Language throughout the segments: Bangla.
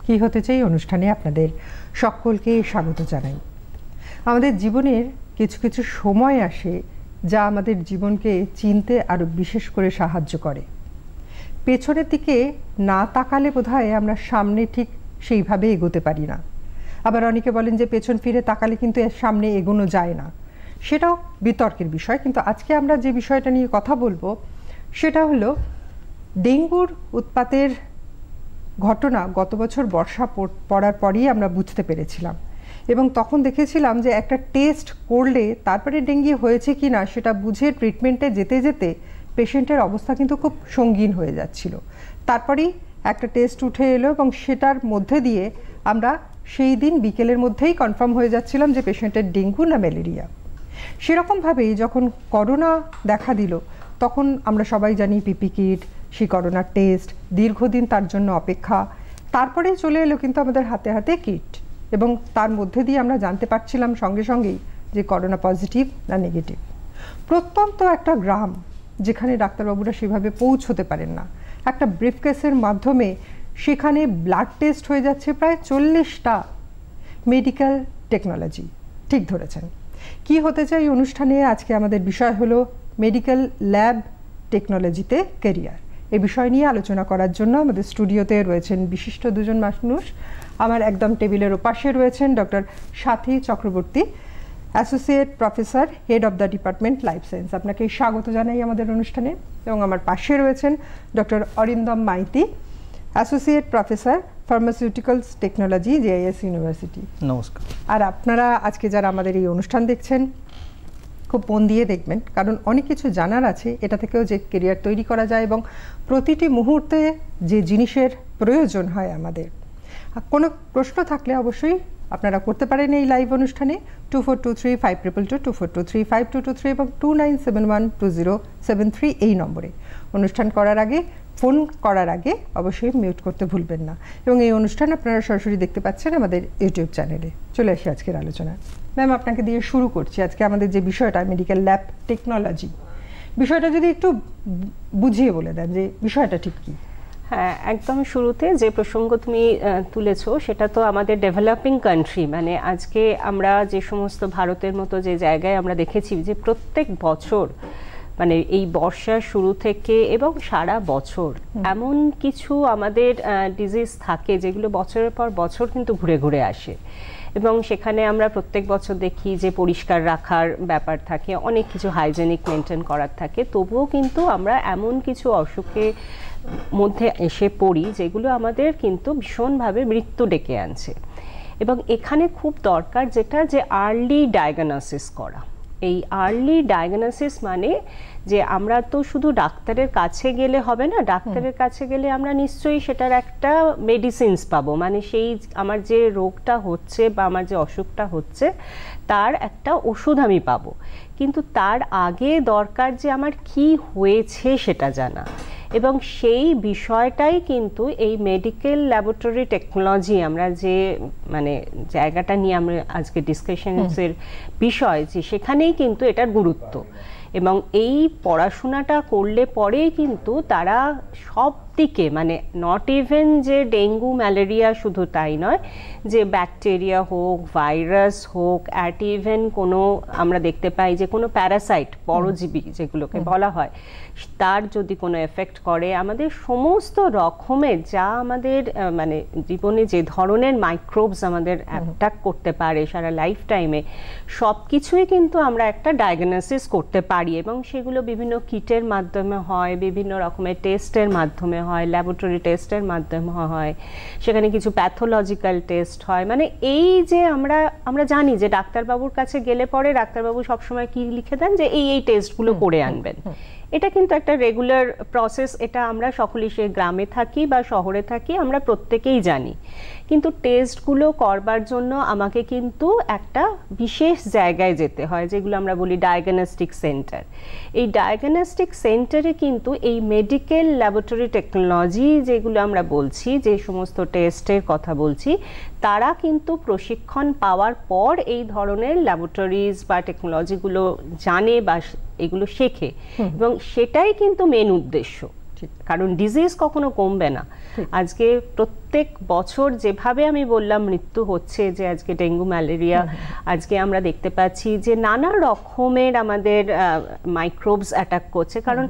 কি হতে চাই অনুষ্ঠানে আপনাদের সকলকে স্বাগত জানাই। আমাদের জীবনের কিছু কিছু সময় আসে যা আমাদের জীবনকে চিনতে আরো বিশেষ করে সাহায্য করে। পেছনের দিকে না তাকালে বোধহয় আমরা সামনে ঠিক সেইভাবে এগোতে পারি না। আবার অনেকে বলেন যে পেছন ফিরে তাকালে কিন্তু এর সামনে এগোনো যায় না, সেটাও বিতর্কের বিষয়। কিন্তু আজকে আমরা যে বিষয়টা নিয়ে কথা বলবো সেটা হলো ডেঙ্গুর উৎপাতের ঘটনা গত বছর বর্ষা পড়ার পরই আমরা বুঝতে পেরেছিলাম, এবং তখন দেখেছিলাম যে একটা টেস্ট করলে তারপরে ডেঙ্গি হয়েছে কি না সেটা বুঝে ট্রিটমেন্টে যেতে যেতে পেশেন্টের অবস্থা কিন্তু খুব সঙ্গীন হয়ে যাচ্ছিল। তারপরেই একটা টেস্ট উঠে এলো এবং সেটার মধ্যে দিয়ে আমরা সেই দিন বিকেলের মধ্যেই কনফার্ম হয়ে যাচ্ছিলাম যে পেশেন্টের ডেঙ্গু না ম্যালেরিয়া। সেরকমভাবেই যখন করোনা দেখা দিল তখন আমরা সবাই জানি পিপি কিট, সেই করোনার টেস্ট, দীর্ঘদিন তার জন্য অপেক্ষা, তারপরে চলে এলো কিন্তু আমাদের হাতে হাতে কিট, এবং তার মধ্যে দিয়ে আমরা জানতে পারছিলাম সঙ্গে সঙ্গেই যে করোনা পজিটিভ না নেগেটিভ। প্রত্যন্ত একটা গ্রাম যেখানে ডাক্তারবাবুরা সেভাবে পৌঁছতে পারেন না, একটা ব্রিফকেসের মাধ্যমে সেখানে ব্লাড টেস্ট হয়ে যাচ্ছে প্রায় 40টা। মেডিকেল টেকনোলজি, ঠিক ধরেছেন। কি হতে চাই অনুষ্ঠানে আজকে আমাদের বিষয় হলো মেডিকেল ল্যাব টেকনোলজিতে ক্যারিয়ার। এই বিষয় নিয়ে আলোচনা করার জন্য আমাদের স্টুডিওতে রয়েছেন বিশিষ্ট দুজন মানুষ। আমার একদম টেবিলের ওপাশে রয়েছেন doctor Sathi Chakraborty, associate professor, head of the department life science. আপনাকে স্বাগত জানাই আমাদের অনুষ্ঠানে। এবং আমার পাশে রয়েছেন doctor Arindam Maiti, associate professor, pharmaceuticals technology, JIS university. নমস্কার। আর আপনারা আজকে যারা আমাদের এই অনুষ্ঠান দেখছেন খুব মন দিয়ে দেখবেন, কারণ অনেক কিছু জানার আছে এটা থেকেও যে কেরিয়ার তৈরি করা যায় এবং প্রতিটি মুহূর্তে যে জিনিসের প্রয়োজন হয় আমাদের। কোনো প্রশ্ন থাকলে অবশ্যই আপনারা করতে পারেন এই লাইভ অনুষ্ঠানে 24235222, 24235223 এবং 29712073 এই নম্বরে। অনুষ্ঠান করার আগে, ফোন করার আগে অবশ্যই মিউট করতে ভুলবেন না। এবং এই অনুষ্ঠান আপনারা সরাসরি দেখতে পাচ্ছেন আমাদের ইউটিউব চ্যানেলে। চলে আসি আজকের আলোচনা। ম্যাম, আপনাকে দিয়ে শুরু করছি। আজকে আমাদের যে বিষয়টা মেডিকেল ল্যাব টেকনোলজি, বিষয়টা যদি একটু বুঝিয়ে বলে দেন যে বিষয়টা ঠিক কী। হ্যাঁ, একদম শুরুতে যে প্রসঙ্গ তুমি তুলেছো সেটা তো আমাদের ডেভেলপিং কান্ট্রি, মানে আজকে আমরা যে সমস্ত ভারতের মতো যে জায়গায় আমরা দেখেছি যে প্রত্যেক বছর, মানে এই বর্ষার শুরু থেকে এবং সারা বছর এমন কিছু আমাদের ডিজিজ থাকে যেগুলো বছরের পর বছর কিন্তু ঘুরে ঘুরে আসে, এবং সেখানে আমরা প্রত্যেক বছর দেখি যে পরিষ্কার রাখার ব্যাপার থাকে, অনেক কিছু হাইজেনিক মেনটেন করার থাকে, তবুও কিন্তু আমরা এমন কিছু অসুখে মধ্যে এসে পড়ি যেগুলো আমাদের কিন্তু ভীষণভাবে মৃত্যু ডেকে আনছে। এবং এখানে খুব দরকার যেটা যে আর্লি ডায়াগনোসিস করা। এই আর্লি ডায়াগনোসিস মানে যে আমরা তো শুধু ডাক্তারের কাছে গেলে হবে না, ডাক্তারের কাছে গেলে আমরা নিশ্চয়ই সেটার একটা মেডিসিনস পাবো, মানে সেই আমার যে রোগটা হচ্ছে বা আমার যে অসুখটা হচ্ছে তার একটা ওষুধ আমি পাবো। কিন্তু তার আগে দরকার যে আমার কি হয়েছে সেটা জানা, এবং সেই বিষয়টাই কিন্তু এই মেডিকেল ল্যাবরেটরি টেকনোলজি আমরা যে মানে জায়গাটা নিয়ে আমরা আজকে ডিসকাশনসের বিষয়, যে সেখানেই কিন্তু এটার গুরুত্ব। এবং এই পড়াশোনাটা করলে পরেই কিন্তু তারা সব দিকে, মানে নট ইভেন যে ডেঙ্গু ম্যালেরিয়া শুধু তাই নয়, যে ব্যাকটেরিয়া হোক, ভাইরাস হোক, অ্যাট ইভেন কোনো আমরা দেখতে পাই যে কোনো প্যারাসাইট, পরজীবী যেগুলোকে বলা হয়, তার যদি কোনো এফেক্ট করে আমাদের সমস্ত রকমের যা আমাদের মানে জীবনে যে ধরনের মাইক্রোবস আমাদের অ্যাটাক করতে পারে সারা লাইফ টাইমে, সব কিছুই কিন্তু আমরা একটা ডায়াগনোসিস করতে পারি। এবং সেগুলো বিভিন্ন কিটের মাধ্যমে হয়, বিভিন্ন রকমের টেস্টের মাধ্যমে হয়, ল্যাবরেটরি টেস্টের মাধ্যমে হয়, সেখানে কিছু প্যাথোলজিক্যাল টেস্ট হয়। মানে এই যে আমরা জানি যে ডাক্তারবাবুর কাছে গেলে পরে ডাক্তারবাবু সবসময় কি লিখে দেন যে এই টেস্টগুলো করে আনবেন। এটা কিন্তু একটা রেগুলার প্রসেস, এটা আমরা সকলেই, সে গ্রামে থাকি বা শহরে থাকি, আমরা প্রত্যেকেই জানি। কিন্তু টেস্টগুলো করবার জন্য আমাকে কিন্তু একটা বিশেষ জায়গায় যেতে হয়, যেগুলো আমরা বলি ডায়াগনস্টিক সেন্টার। এই ডায়াগনস্টিক সেন্টারে কিন্তু এই মেডিকেল ল্যাবরেটরি টেকনোলজি যেগুলো আমরা বলছি, যে সমস্ত টেস্টের কথা বলছি, তারা কিন্তু প্রশিক্ষণ পাওয়ার পর এই ধরনের ল্যাবরেটরিজ বা টেকনোলজিগুলো জানে বা এগুলো শেখে, এবং সেটাই কিন্তু মেন উদ্দেশ্য। কারণ ডিজিজ কখনো কমবে না। আজকে প্রত্যেক বছর যেভাবে আমি বললাম মৃত্যু হচ্ছে, যে আজকে ডেঙ্গু, ম্যালেরিয়া, আজকে আমরা দেখতে পাচ্ছি যে নানা রকমের আমাদের মাইক্রোবস অ্যাটাক করছে, কারণ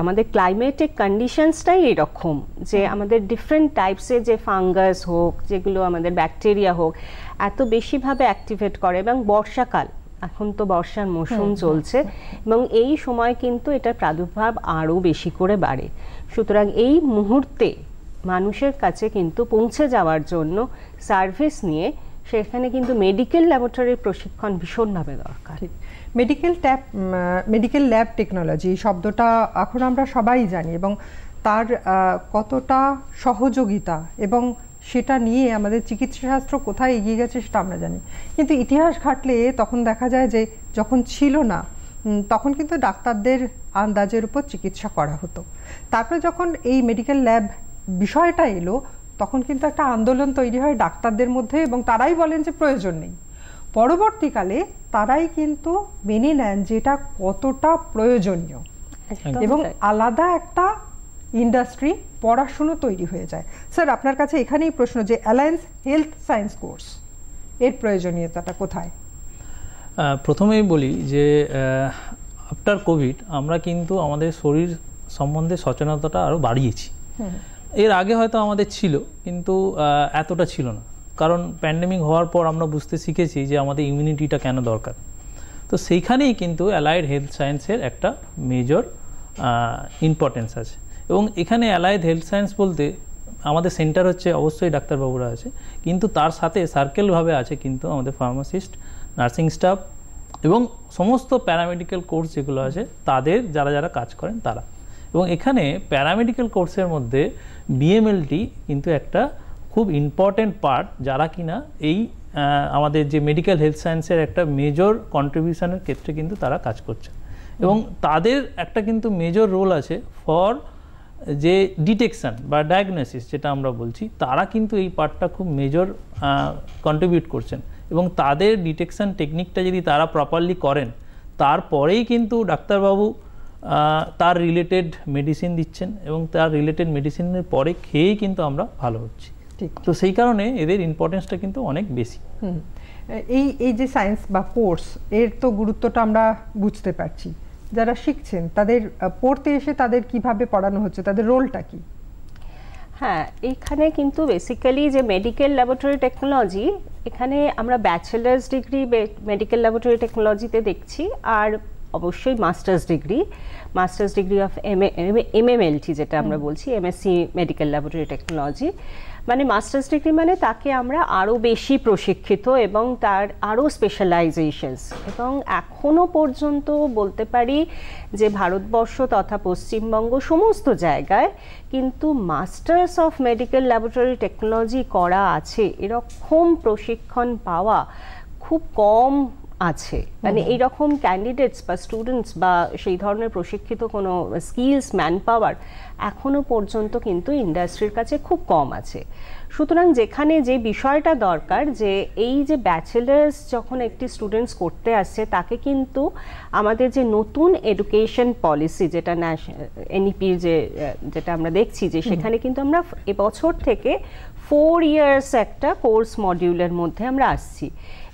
আমাদের ক্লাইমেটিক কন্ডিশনসটাই এরকম, যে আমাদের ডিফারেন্ট টাইপসের যে ফাঙ্গাস হোক, যেগুলো আমাদের ব্যাকটেরিয়া হোক, এত বেশিভাবে অ্যাক্টিভেট করে। এবং বর্ষাকাল, এখন তো বর্ষার মৌসুম চলছে, এবং এই সময় কিন্তু এটার প্রাদুর্ভাব আরও বেশি করে বাড়ে। সুতরাং এই মুহূর্তে মানুষের কাছে কিন্তু পৌঁছে যাওয়ার জন্য সার্ভিস নিয়ে সেখানে কিন্তু মেডিকেল ল্যাবরেটরির প্রশিক্ষণ ভীষণভাবে দরকার। মেডিকেল ল্যাব টেকনোলজি শব্দটা এখন আমরা সবাই জানি, এবং তার কতটা সহযোগিতা এবং সেটা নিয়ে আমাদের চিকিৎসাশাস্ত্র কোথায় এগিয়ে গেছে সেটা আমরা জানি। কিন্তু ইতিহাস ঘাটলে তখন দেখা যায় যে যখন ছিল না, তখন কিন্তু ডাক্তারদের আন্দাজের উপর চিকিৎসা করা হতো। তারপরে যখন এই মেডিকেল ল্যাব বিষয়টা এলো, তখন কিন্তু একটা আন্দোলন তৈরি হয় ডাক্তারদের মধ্যে, এবং তারাই বলেন যে প্রয়োজন নেই। পরবর্তীকালে তারাই কিন্তু মেনে নেন যেটা কতটা প্রয়োজনীয়, এবং আলাদা একটা ইন্ডাস্ট্রি, পড়াশুনো তৈরি হয়ে যায়। স্যার, আপনার কাছে এখানেই প্রশ্ন যে অ্যালায়েন্স হেলথ সায়েন্স কোর্স এর প্রয়োজনীয়তাটা কোথায়? প্রথমেই বলি যে আফটার কোভিড আমরা কিন্তু আমাদের শরীর সম্বন্ধে সচেতনতাটা আরও বাড়িয়েছি। এর আগে হয়তো আমাদের ছিল, কিন্তু এতটা ছিল না, কারণ প্যান্ডেমিক হওয়ার পর আমরা বুঝতে শিখেছি যে আমাদের ইমিউনিটিটা কেন দরকার। তো সেইখানেই কিন্তু অ্যালাইড হেলথ সায়েন্সের একটা মেজর ইম্পর্টেন্স আছে। এবং এখানে অ্যালাইড হেলথ সায়েন্স বলতে আমাদের সেন্টার হচ্ছে অবশ্যই ডাক্তারবাবুরা আছে, কিন্তু তার সাথে সার্কেলভাবে আছে কিন্তু আমাদের ফার্মাসিস্ট, নার্সিং স্টাফ এবং সমস্ত প্যারামেডিক্যাল কোর্স যেগুলো আছে তাদের যারা কাজ করেন তারা। এবং এখানে প্যারামেডিক্যাল কোর্সের মধ্যে বিএমএলটি কিন্তু একটা খুব ইম্পর্টেন্ট পার্ট, যারা কিনা এই আমাদের যে মেডিকেল হেলথ সায়েন্সের একটা মেজর কন্ট্রিবিউশনের ক্ষেত্রে কিন্তু তারা কাজ করছে। এবং তাদের একটা কিন্তু মেজর রোল আছে ফর যে ডিটেকশান বা ডায়াগনোসিস যেটা আমরা বলছি, তারা কিন্তু এই পার্টটা খুব মেজর কন্ট্রিবিউট করছেন। এবং তাদের ডিটেকশান টেকনিকটা যদি তারা প্রপারলি করেন, তারপরেই কিন্তু ডাক্তারবাবু তার রিলেটেড মেডিসিন দিচ্ছেন, এবং তার রিলেটেড মেডিসিনের পরে খেয়েই কিন্তু আমরা ভালো হচ্ছি। ঠিক, তো সেই কারণে এদের ইম্পর্টেন্সটা কিন্তু অনেক বেশি। এই যে সায়েন্স বা কোর্স, এর তো গুরুত্বটা আমরা বুঝতে পারছি। যারা শিখছেন তাদের পড়তে এসে তাদের কিভাবে পড়ানো হচ্ছে, তাদের রোলটা কি? হ্যাঁ, এইখানে কিন্তু বেসিক্যালি যে মেডিকেল ল্যাবরেটরি টেকনোলজি, এখানে আমরা ব্যাচেলার্স ডিগ্রি মেডিকেল ল্যাবরেটরি টেকনোলজিতে দেখছি, আর অবশ্যই মাস্টার্স ডিগ্রি অফ এমএমএলটি যেটা আমরা বলছি, এমএসসি মেডিকেল ল্যাবরেটরি টেকনোলজি। মানে মাস্টার্স ডিগ্রি মানে তাকে আমরা আরও বেশি প্রশিক্ষিত এবং তার আরও স্পেশালাইজেশনস। এবং এখনও পর্যন্ত বলতে পারি যে ভারতবর্ষ তথা পশ্চিমবঙ্গ সমস্ত জায়গায় কিন্তু masters of medical laboratory technology করা আছে, এরকম প্রশিক্ষণ পাওয়া খুব কম আছে। মানে এইরকম ক্যান্ডিডেটস বা স্টুডেন্টস বা সেই ধরনের প্রশিক্ষিত কোনো স্কিলস, ম্যান পাওয়ার এখনো পর্যন্ত কিন্তু ইন্ডাস্ট্রির কাছে খুব কম আছে। সুতরাং যেখানে যে বিষয়টা দরকার, যে এই যে ব্যাচেলার্স যখন একটি স্টুডেন্টস করতে আসছে, তাকে কিন্তু আমাদের যে নতুন এডুকেশন পলিসি, যেটা এনইপির যেটা আমরা দেখছি, যে সেখানে কিন্তু আমরা এবছর থেকে 4 ইয়ার্স একটা কোর্স মডিউলের মধ্যে আমরা আসছি।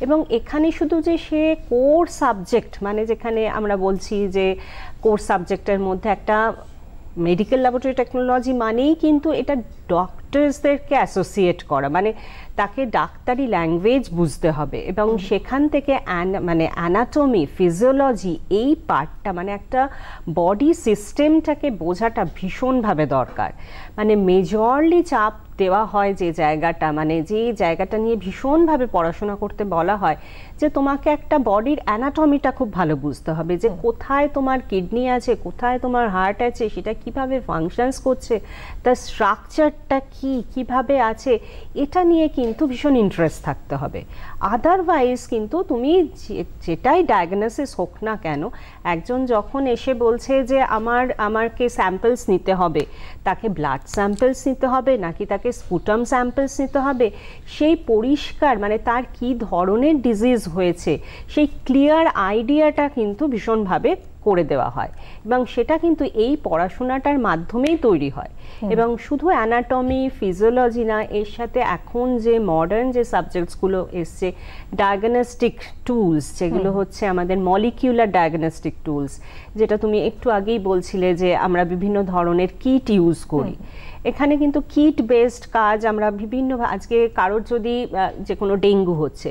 এবং এখানে শুধু যে সে কোর সাবজেক্ট, মানে যেখানে আমরা বলছি যে কোর সাবজেক্টের মধ্যে একটা মেডিকেল ল্যাবরেটরি টেকনোলজি মানেই কিন্তু এটা ডক্টরসদেরকে অ্যাসোসিয়েট করা, মানে তাকে ডাক্তারি ল্যাঙ্গুয়েজ বুঝতে হবে এবং সেখান থেকে মানে অ্যানাটমি, ফিজিওলজি এই পার্টটা মানে একটা বডি সিস্টেমটাকে বোঝাটা ভীষণভাবে দরকার। মানে মেজরলি চাপ দেওয়া হয় যে জায়গাটা, মানে যে জায়গাটা নিয়ে ভীষণভাবে পড়াশোনা করতে বলা হয় যে তোমাকে একটা বডির অ্যানাটমিটা খুব ভালো বুঝতে হবে, যে কোথায় তোমার কিডনি আছে, কোথায় তোমার হার্ট আছে, সেটা কিভাবে ফাংশনস করছে, তার স্ট্রাকচারটা কি, কিভাবে আছে, এটা নিয়ে কিন্তু ভীষণ ইন্টারেস্ট থাকতে হবে। আদারওয়াইজ কিন্তু তুমি যেটাই ডায়াগনোসিস হোক না কেন, একজন যখন এসে বলছে যে আমাকে স্যাম্পলস নিতে হবে, তাকে ব্লাড স্যাম্পলস নিতে হবে নাকি তাকে স্পুটাম স্যাম্পলস নিতে হবে, সেই পরিষ্কার মানে তার কি ধরনের ডিজিজ হয়েছে সেই ক্লিয়ার আইডিয়াটা কিন্তু ভীষণভাবে করে দেওয়া হয় এবং সেটা কিন্তু এই পড়াশোনাটার মাধ্যমেই তৈরি হয়। এবং শুধু অ্যানাটমি, ফিজিওলজি না, এর সাথে এখন যে মডার্ন যে সাবজেক্টসগুলো এসছে, ডায়াগনস্টিক টুলস, যেগুলো হচ্ছে আমাদের মলিকিউলার ডায়াগনস্টিক টুলস, যেটা তুমি একটু আগেই বলছিলে যে আমরা বিভিন্ন ধরনের কিট ইউজ করি, এখানে কিন্তু কিট বেসড কাজ আমরা বিভিন্ন, আজকে কারোর যদি যে কোনো ডেঙ্গু হচ্ছে,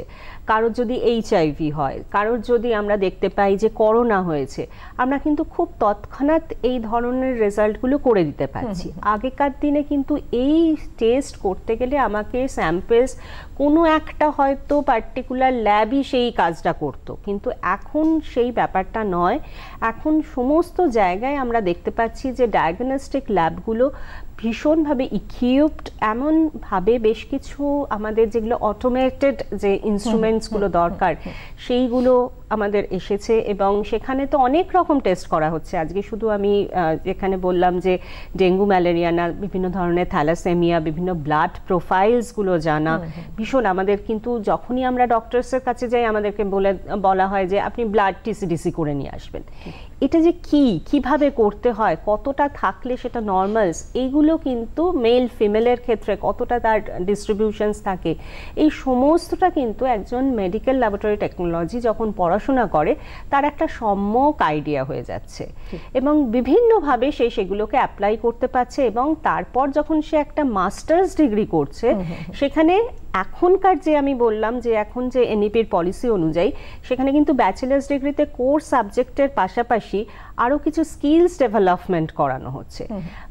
কারোর যদি HIV হয়, কারোর যদি আমরা দেখতে পাই যে করোনা হয়েছে, আমরা কিন্তু খুব তৎক্ষণাৎ এই ধরনের রেজাল্টগুলো করে দিতে পারছি। আগেকার দিনে কিন্তু এই টেস্ট করতে গেলে আমাকে স্যাম্পলস কোনো একটা হয়তো পার্টিকুলার ল্যাবই সেই কাজটা করতো, কিন্তু এখন সেই ব্যাপারটা নয়। এখন সমস্ত জায়গায় আমরা দেখতে পাচ্ছি যে ডায়াগনস্টিক ল্যাবগুলো ভীষণভাবে ইকুইপড, এমনভাবে বেশ কিছু আমাদের যেগুলো অটোমেটেড যে ইনস্ট্রুমেন্টসগুলো দরকার সেইগুলো আমাদের এসেছে এবং সেখানে তো অনেক রকম টেস্ট করা হচ্ছে। আজকে শুধু আমি এখানে বললাম যে ডেঙ্গু, ম্যালেরিয়া না, বিভিন্ন ধরনের থ্যালাসেমিয়া, বিভিন্ন ব্লাড প্রোফাইলসগুলো জানা ভীষণ আমাদের, কিন্তু যখনই আমরা ডক্টরসের কাছে যাই আমাদেরকে বলা হয় যে আপনি ব্লাড TCDC করে নিয়ে আসবেন। এটা যে কিভাবে করতে হয়, কতটা থাকলে সেটা নর্মালস, এইগুলো কিন্তু মেল ফিমেলের ক্ষেত্রে কতটা তার ডিস্ট্রিবিউশনস থাকে, এই সমস্তটা কিন্তু একজন মেডিকেল ল্যাবরেটরি টেকনোলজি যখন পড়াশোনা করে তার একটা সম্যক আইডিয়া হয়ে যাচ্ছে এবং বিভিন্নভাবে সে সেগুলোকে অ্যাপ্লাই করতে পারছে এবং তারপর যখন সে একটা মাস্টার্স ডিগ্রি করছে সেখানে এখনকার যে আমি বললাম যে এখন যে NEP-র পলিসি অনুযায়ী সেখানে কিন্তু ব্যাচেলার্স ডিগ্রিতে কোর সাবজেক্টের পাশাপাশি আরও কিছু স্কিলস ডেভেলপমেন্ট করানো হচ্ছে,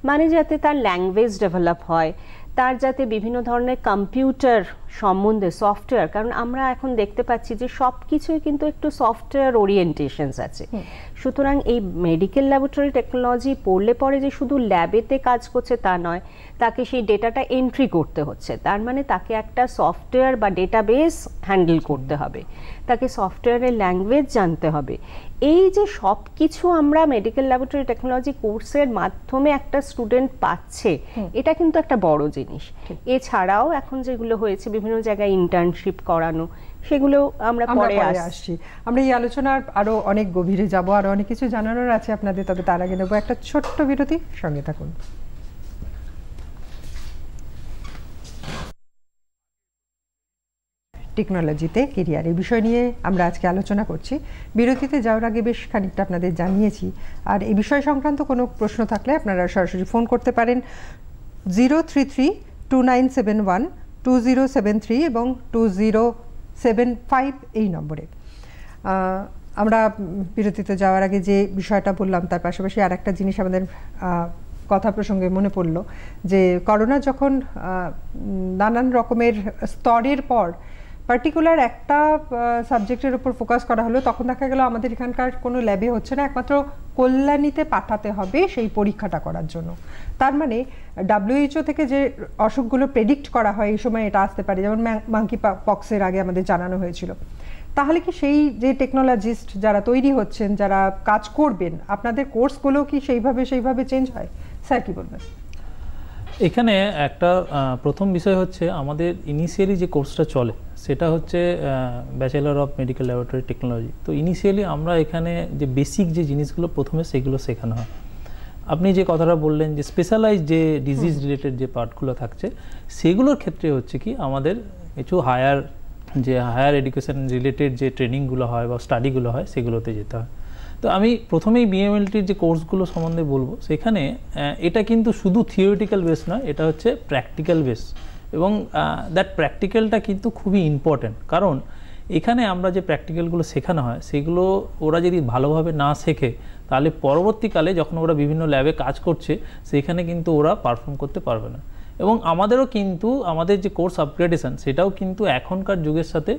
মানে যাতে তার ল্যাঙ্গুয়েজ ডেভেলপ হয়, তার যাতে বিভিন্ন ধরনের কম্পিউটার সম্বন্ধে, সফটওয়্যার, কারণ আমরা এখন দেখতে পাচ্ছি যে সব কিছুই কিন্তু একটু সফটওয়্যার ওরিয়েন্টেশনস আছে। সুতরাং এই মেডিকেল ল্যাবরেটরি টেকনোলজি পড়লে পরে যে শুধু ল্যাবেতে কাজ করছে তা নয়, তাকে সেই ডেটাটা এন্ট্রি করতে হচ্ছে, তার মানে তাকে একটা সফটওয়্যার বা ডেটাবেস হ্যান্ডেল করতে হবে, তাকে সফটওয়্যারের ল্যাঙ্গুয়েজ জানতে হবে। এই যে সব কিছু আমরা মেডিকেল ল্যাবরেটরি টেকনোলজি কোর্সের মাধ্যমে একটা স্টুডেন্ট পাচ্ছে, এটা কিন্তু একটা বড় জিনিস। এছাড়াও এখন যেগুলো হয়েছে বিভিন্ন জায়গায় ইন্টার্নশিপ করানো, সেগুলো আমরা পরে আসছি। আমরা এই আলোচনার আরো অনেক গভীরে যাব, আরো অনেক কিছু জানানোর আছে আপনাদের, তবে তার আগে নেব একটা ছোট্ট বিরতি, সঙ্গে থাকুন। টেকনোলজিতে কেরিয়ার এই বিষয় নিয়ে আমরা আজকে আলোচনা করছি। বিরতিতে যাওয়ার আগে বেশ খানিকটা আপনাদের জানিয়েছি, আর এই বিষয় সংক্রান্ত কোনো প্রশ্ন থাকলে আপনারা সরাসরি ফোন করতে পারেন 033-2971-2073 এবং 2075 এই নম্বরে। আমরা বিরতিতে যাওয়ার আগে যে বিষয়টা বললাম তার পাশাপাশি আর একটা জিনিস আমাদের কথা প্রসঙ্গে মনে পড়লো যে করোনা যখন নানান রকমের স্তরের পর পার্টিকুলার একটা সাবজেক্টের উপর ফোকাস করা হলো, তখন দেখা গেল আমাদের এখানকার কোনো ল্যাবে হচ্ছে না, একমাত্র কল্যাণীতে পাঠাতে হবে সেই পরীক্ষাটা করার জন্য। তার মানে WHO থেকে যে অসুখগুলো প্রেডিক্ট করা হয় এই সময় এটা আসতে পারে, যেমন মাঙ্কি পক্সের আগে আমাদের জানানো হয়েছিল। তাহলে কি সেই যে টেকনোলজিস্ট যারা তৈরি হচ্ছেন, যারা কাজ করবেন, আপনাদের কোর্সগুলো কি সেইভাবে চেঞ্জ হয়? স্যার কি বলবেন? এখানে একটা প্রথম বিষয় হচ্ছে আমাদের ইনিশিয়ালি যে কোর্সটা চলে সেটা হচ্ছে bachelor of medical laboratory technology. তো ইনিশিয়ালি আমরা এখানে যে বেসিক যে জিনিসগুলো প্রথমে সেগুলো শেখানো হয়। আপনি যে কথাটা বললেন যে স্পেশালাইজ যে ডিজিজ রিলেটেড যে পার্টগুলো থাকছে সেগুলোর ক্ষেত্রে হচ্ছে কি আমাদের কিছু হায়ার এডুকেশন রিলেটেড যে ট্রেনিংগুলো হয় বা স্টাডিগুলো হয় সেগুলোতে যেতে হয়। তো আমি প্রথমেই বিএমএলটির যে কোর্সগুলো সম্বন্ধে বলবো, সেখানে এটা কিন্তু শুধু থিওরিটিক্যাল বেস নয়, এটা হচ্ছে প্র্যাকটিক্যাল বেস, এবং দ্যাট প্র্যাকটিক্যালটা কিন্তু খুবই ইম্পর্ট্যান্ট। কারণ এখানে আমরা যে প্র্যাকটিক্যালগুলো শেখানো হয় সেগুলো ওরা যদি ভালোভাবে না শেখে, তাহলে পরবর্তীকালে যখন ওরা বিভিন্ন ল্যাবে কাজ করছে সেখানে কিন্তু ওরা পারফর্ম করতে পারবে না। এবং আমাদেরও কিন্তু আমাদের যে কোর্স আপগ্রেডেশন সেটাও কিন্তু এখনকার যুগের সাথে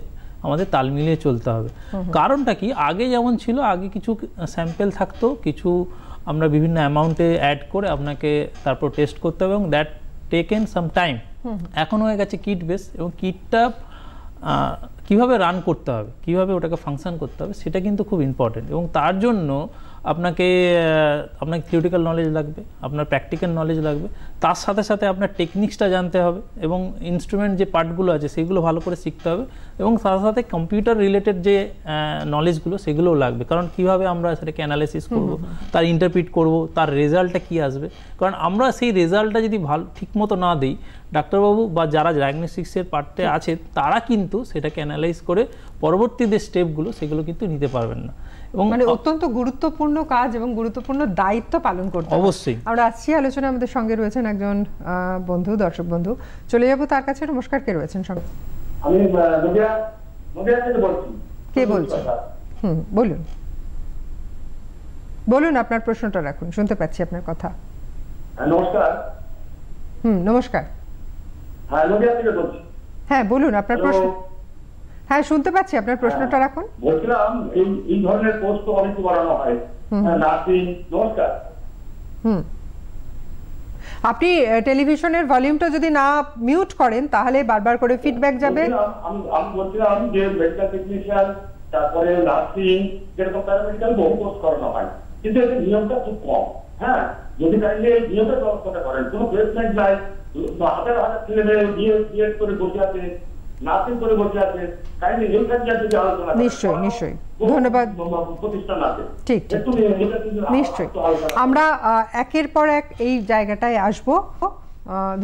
আমাদের তাল মিলিয়ে চলতে হবে। কারণটা কি, আগে যেমন ছিল, আগে কিছু স্যাম্পেল থাকতো, কিছু আমরা বিভিন্ন অ্যামাউন্টে অ্যাড করে আপনাকে তারপর টেস্ট করতে হবে, এবং দ্যাট টেকেন সাম টাইম। এখন হয়ে গেছে কিট বেস, এবং কিটটা কীভাবে রান করতে হবে, কীভাবে ওটাকে ফাংশন করতে হবে, সেটা কিন্তু খুব ইম্পর্টেন্ট। এবং তার জন্য আপনাকে থিওরিটিক্যাল নলেজ লাগবে, আপনার প্র্যাকটিক্যাল নলেজ লাগবে, তার সাথে সাথে আপনার টেকনিক্সটা জানতে হবে, এবং ইনস্ট্রুমেন্ট যে পার্টগুলো আছে সেগুলো ভালো করে শিখতে হবে, এবং তার সাথে কম্পিউটার রিলেটেড যে নলেজগুলো সেগুলোও লাগবে। কারণ কীভাবে আমরা সেটাকে অ্যানালাইসিস করব, তার ইন্টারপ্রিট করব, তার রেজাল্টটা কী আসবে। কারণ আমরা সেই রেজাল্টটা যদি ঠিকমতো না দিই, ডাক্তারবাবু বা যারা ডায়াগনস্টিক্সের পার্টে আছে তারা কিন্তু সেটাকে অ্যানালাইজ করে পরবর্তী যে স্টেপগুলো সেগুলো কিন্তু নিতে পারবেন না। এবং মানে অত্যন্ত গুরুত্বপূর্ণ কাজ এবং গুরুত্বপূর্ণ দায়িত্ব পালন করতে হবে। অবশ্যই আমরা আসছি আলোচনা, আমাদের সঙ্গে রয়েছেন একজন বন্ধু, দর্শক বন্ধু, চলে যাব তার কাছে। নমস্কার, কে রয়েছেন সঙ্গে? আমি নদিয়া থেকে বলছি। কে বলছেন? বলুন বলুন, আপনার প্রশ্নটা রাখুন, শুনতে পাচ্ছি আপনার কথা। নমস্কার। নমস্কার। হ্যাঁ, নদিয়া থেকে বলছি। হ্যাঁ বলুন আপনার প্রশ্ন। হ্যাঁ শুনতে পাচ্ছি, আপনার প্রশ্নটা রাখুন। বলছিলাম এই ধরনের কোর্স তো অনেক বাড়ানো হয়, নার্সিং। নমস্কার। আপনি টেলিভিশনের ভলিউমটা যদি না মিউট করেন তাহলে বারবার করে ফিডব্যাক যাবে। আমি বলছিলাম যে মেডিকেল টেকনিশিয়ান, তারপরে নার্সিং, যেরকম প্যারামেডিক্যাল বহু কোর্স করানো হয়, কিন্তু এদের নিয়মটা খুব কম। হ্যাঁ, যদি কাইন্ডলি এই নিয়মটা ব্যবস্থা করেন, কোনো প্লেসমেন্ট নাই, হাজার হাজার ছেলে মেয়ে বিএড করে বসে আছে, নার্সিং করে বসে আছে, কাইন্ডলি এই কাজটা যদি আলোচনা। নিশ্চয়ই নিশ্চয়ই, ধন্যবাদ। প্রতিষ্ঠান আছে, ঠিক ঠিক, নিশ্চয়ই আমরা একের পর এক এই জায়গাটায় আসবো।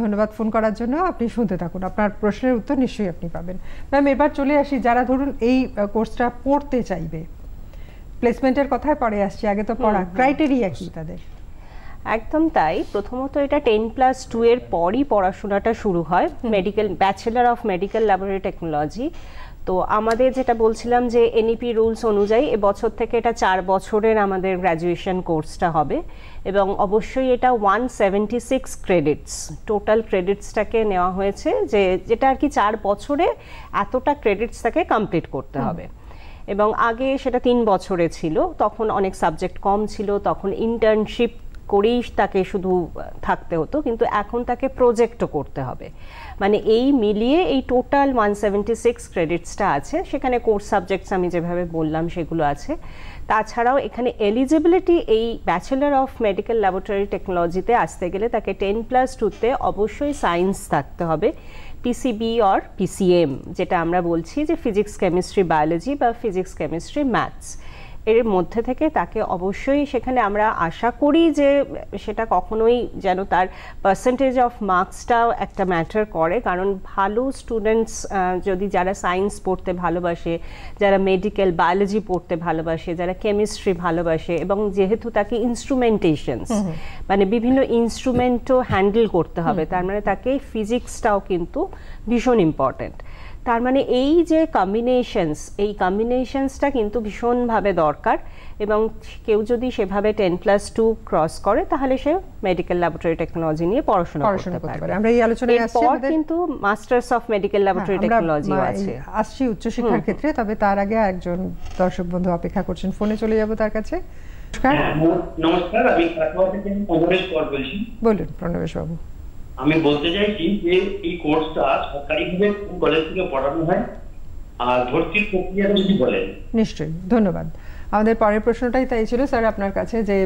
ধন্যবাদ ফোন করার জন্য। আপনি শুনতে থাকুন, আপনার প্রশ্নের উত্তর নিশ্চয়ই আপনি পাবেন। ম্যাম, এবার চলে আসি যারা ধরুন এই কোর্সটা পড়তে চাইবে, প্লেসমেন্টের কথায় পরে আসছি, আগে তো পড়া ক্রাইটেরিয়া কি তাদের? একদম তাই। প্রথমত এটা 10+2 এর পরই পড়াশোনাটা শুরু হয়, medical bachelor of medical laboratory technology. তো আমাদের যেটা বলছিলাম যে এনইপি রুলস অনুযায়ী এবছর থেকে এটা 4 বছরের আমাদের গ্র্যাজুয়েশন কোর্সটা হবে, এবং অবশ্যই এটা 176 ক্রেডিটস, টোটাল ক্রেডিটসটাকে নেওয়া হয়েছে, যেটা আর কি 4 বছরে এতটা ক্রেডিটস তাকে কমপ্লিট করতে হবে। এবং আগে সেটা 3 বছরে ছিল, তখন অনেক সাবজেক্ট কম ছিল, তখন ইন্টার্নশিপ করেই তাকে শুধু থাকতে হতো, কিন্তু এখন তাকে প্রজেক্টও করতে হবে। মানে এই মিলিয়ে এই টোটাল 176 ক্রেডিটসটা আছে। সেখানে কোর্স সাবজেক্টস আমি যেভাবে বললাম সেগুলো আছে। তাছাড়াও এখানে এলিজিবিলিটি, এই ব্যাচেলর অফ মেডিকেল ল্যাবরেটরি টেকনোলজিতে আসতে গেলে তাকে 10+2-তে অবশ্যই সায়েন্স থাকতে হবে, পিসিবি অর পিসিএম, যেটা আমরা বলছি যে ফিজিক্স কেমিস্ট্রি বায়োলজি বা ফিজিক্স কেমিস্ট্রি ম্যাথস, এর মধ্যে থেকে তাকে অবশ্যই, সেখানে আমরা আশা করি যে সেটা কখনোই যেন তার পার্সেন্টেজ অফ মার্কসটাও একটা ম্যাটার করে। কারণ ভালো স্টুডেন্টস যদি যারা সায়েন্স পড়তে ভালোবাসে, যারা মেডিকেল বায়োলজি পড়তে ভালোবাসে, যারা কেমিস্ট্রি ভালোবাসে, এবং যেহেতু তাকে ইনস্ট্রুমেন্টেশনস মানে বিভিন্ন ইনস্ট্রুমেন্টও হ্যান্ডেল করতে হবে, তার মানে তাকে ফিজিক্সটাও কিন্তু ভীষণ ইম্পর্ট্যান্ট। তার মানে এই যে এই কম্বিনেশনসটা কিন্তু ভীষণভাবে দরকার। এবং কেউ যদি সেভাবে 10+2 ক্রস করে তাহলে সে মেডিকেল ল্যাবরেটরি টেকনোলজি নিয়ে পড়াশোনা করতে পারবে। আমরা এই আলোচনায় আসছি, আমাদের কিন্তু মাস্টার্স অফ মেডিকেল ল্যাবরেটরি টেকনোলজিও আছে, আসছি উচ্চশিক্ষার ক্ষেত্রে। তবে তার আগে একজন দর্শক বন্ধু অপেক্ষা করছেন, ফোনে চলে যাব তার কাছে। নমস্কার, আমি কাটোয়া থেকে প্রণবেশ বলছি। বলুন প্রণবেশ বাবু। আমি বলতে চাইছি যে এই কোর্সটা সরকারিভাবে কোন কলেজ থেকে পড়ানো হয়, আর ভর্তির প্রক্রিয়াটা যদি বলেন। নিশ্চয়ই, ধন্যবাদ। আমাদের পরের প্রশ্নটাই তাই ছিল স্যার আপনার কাছে, যে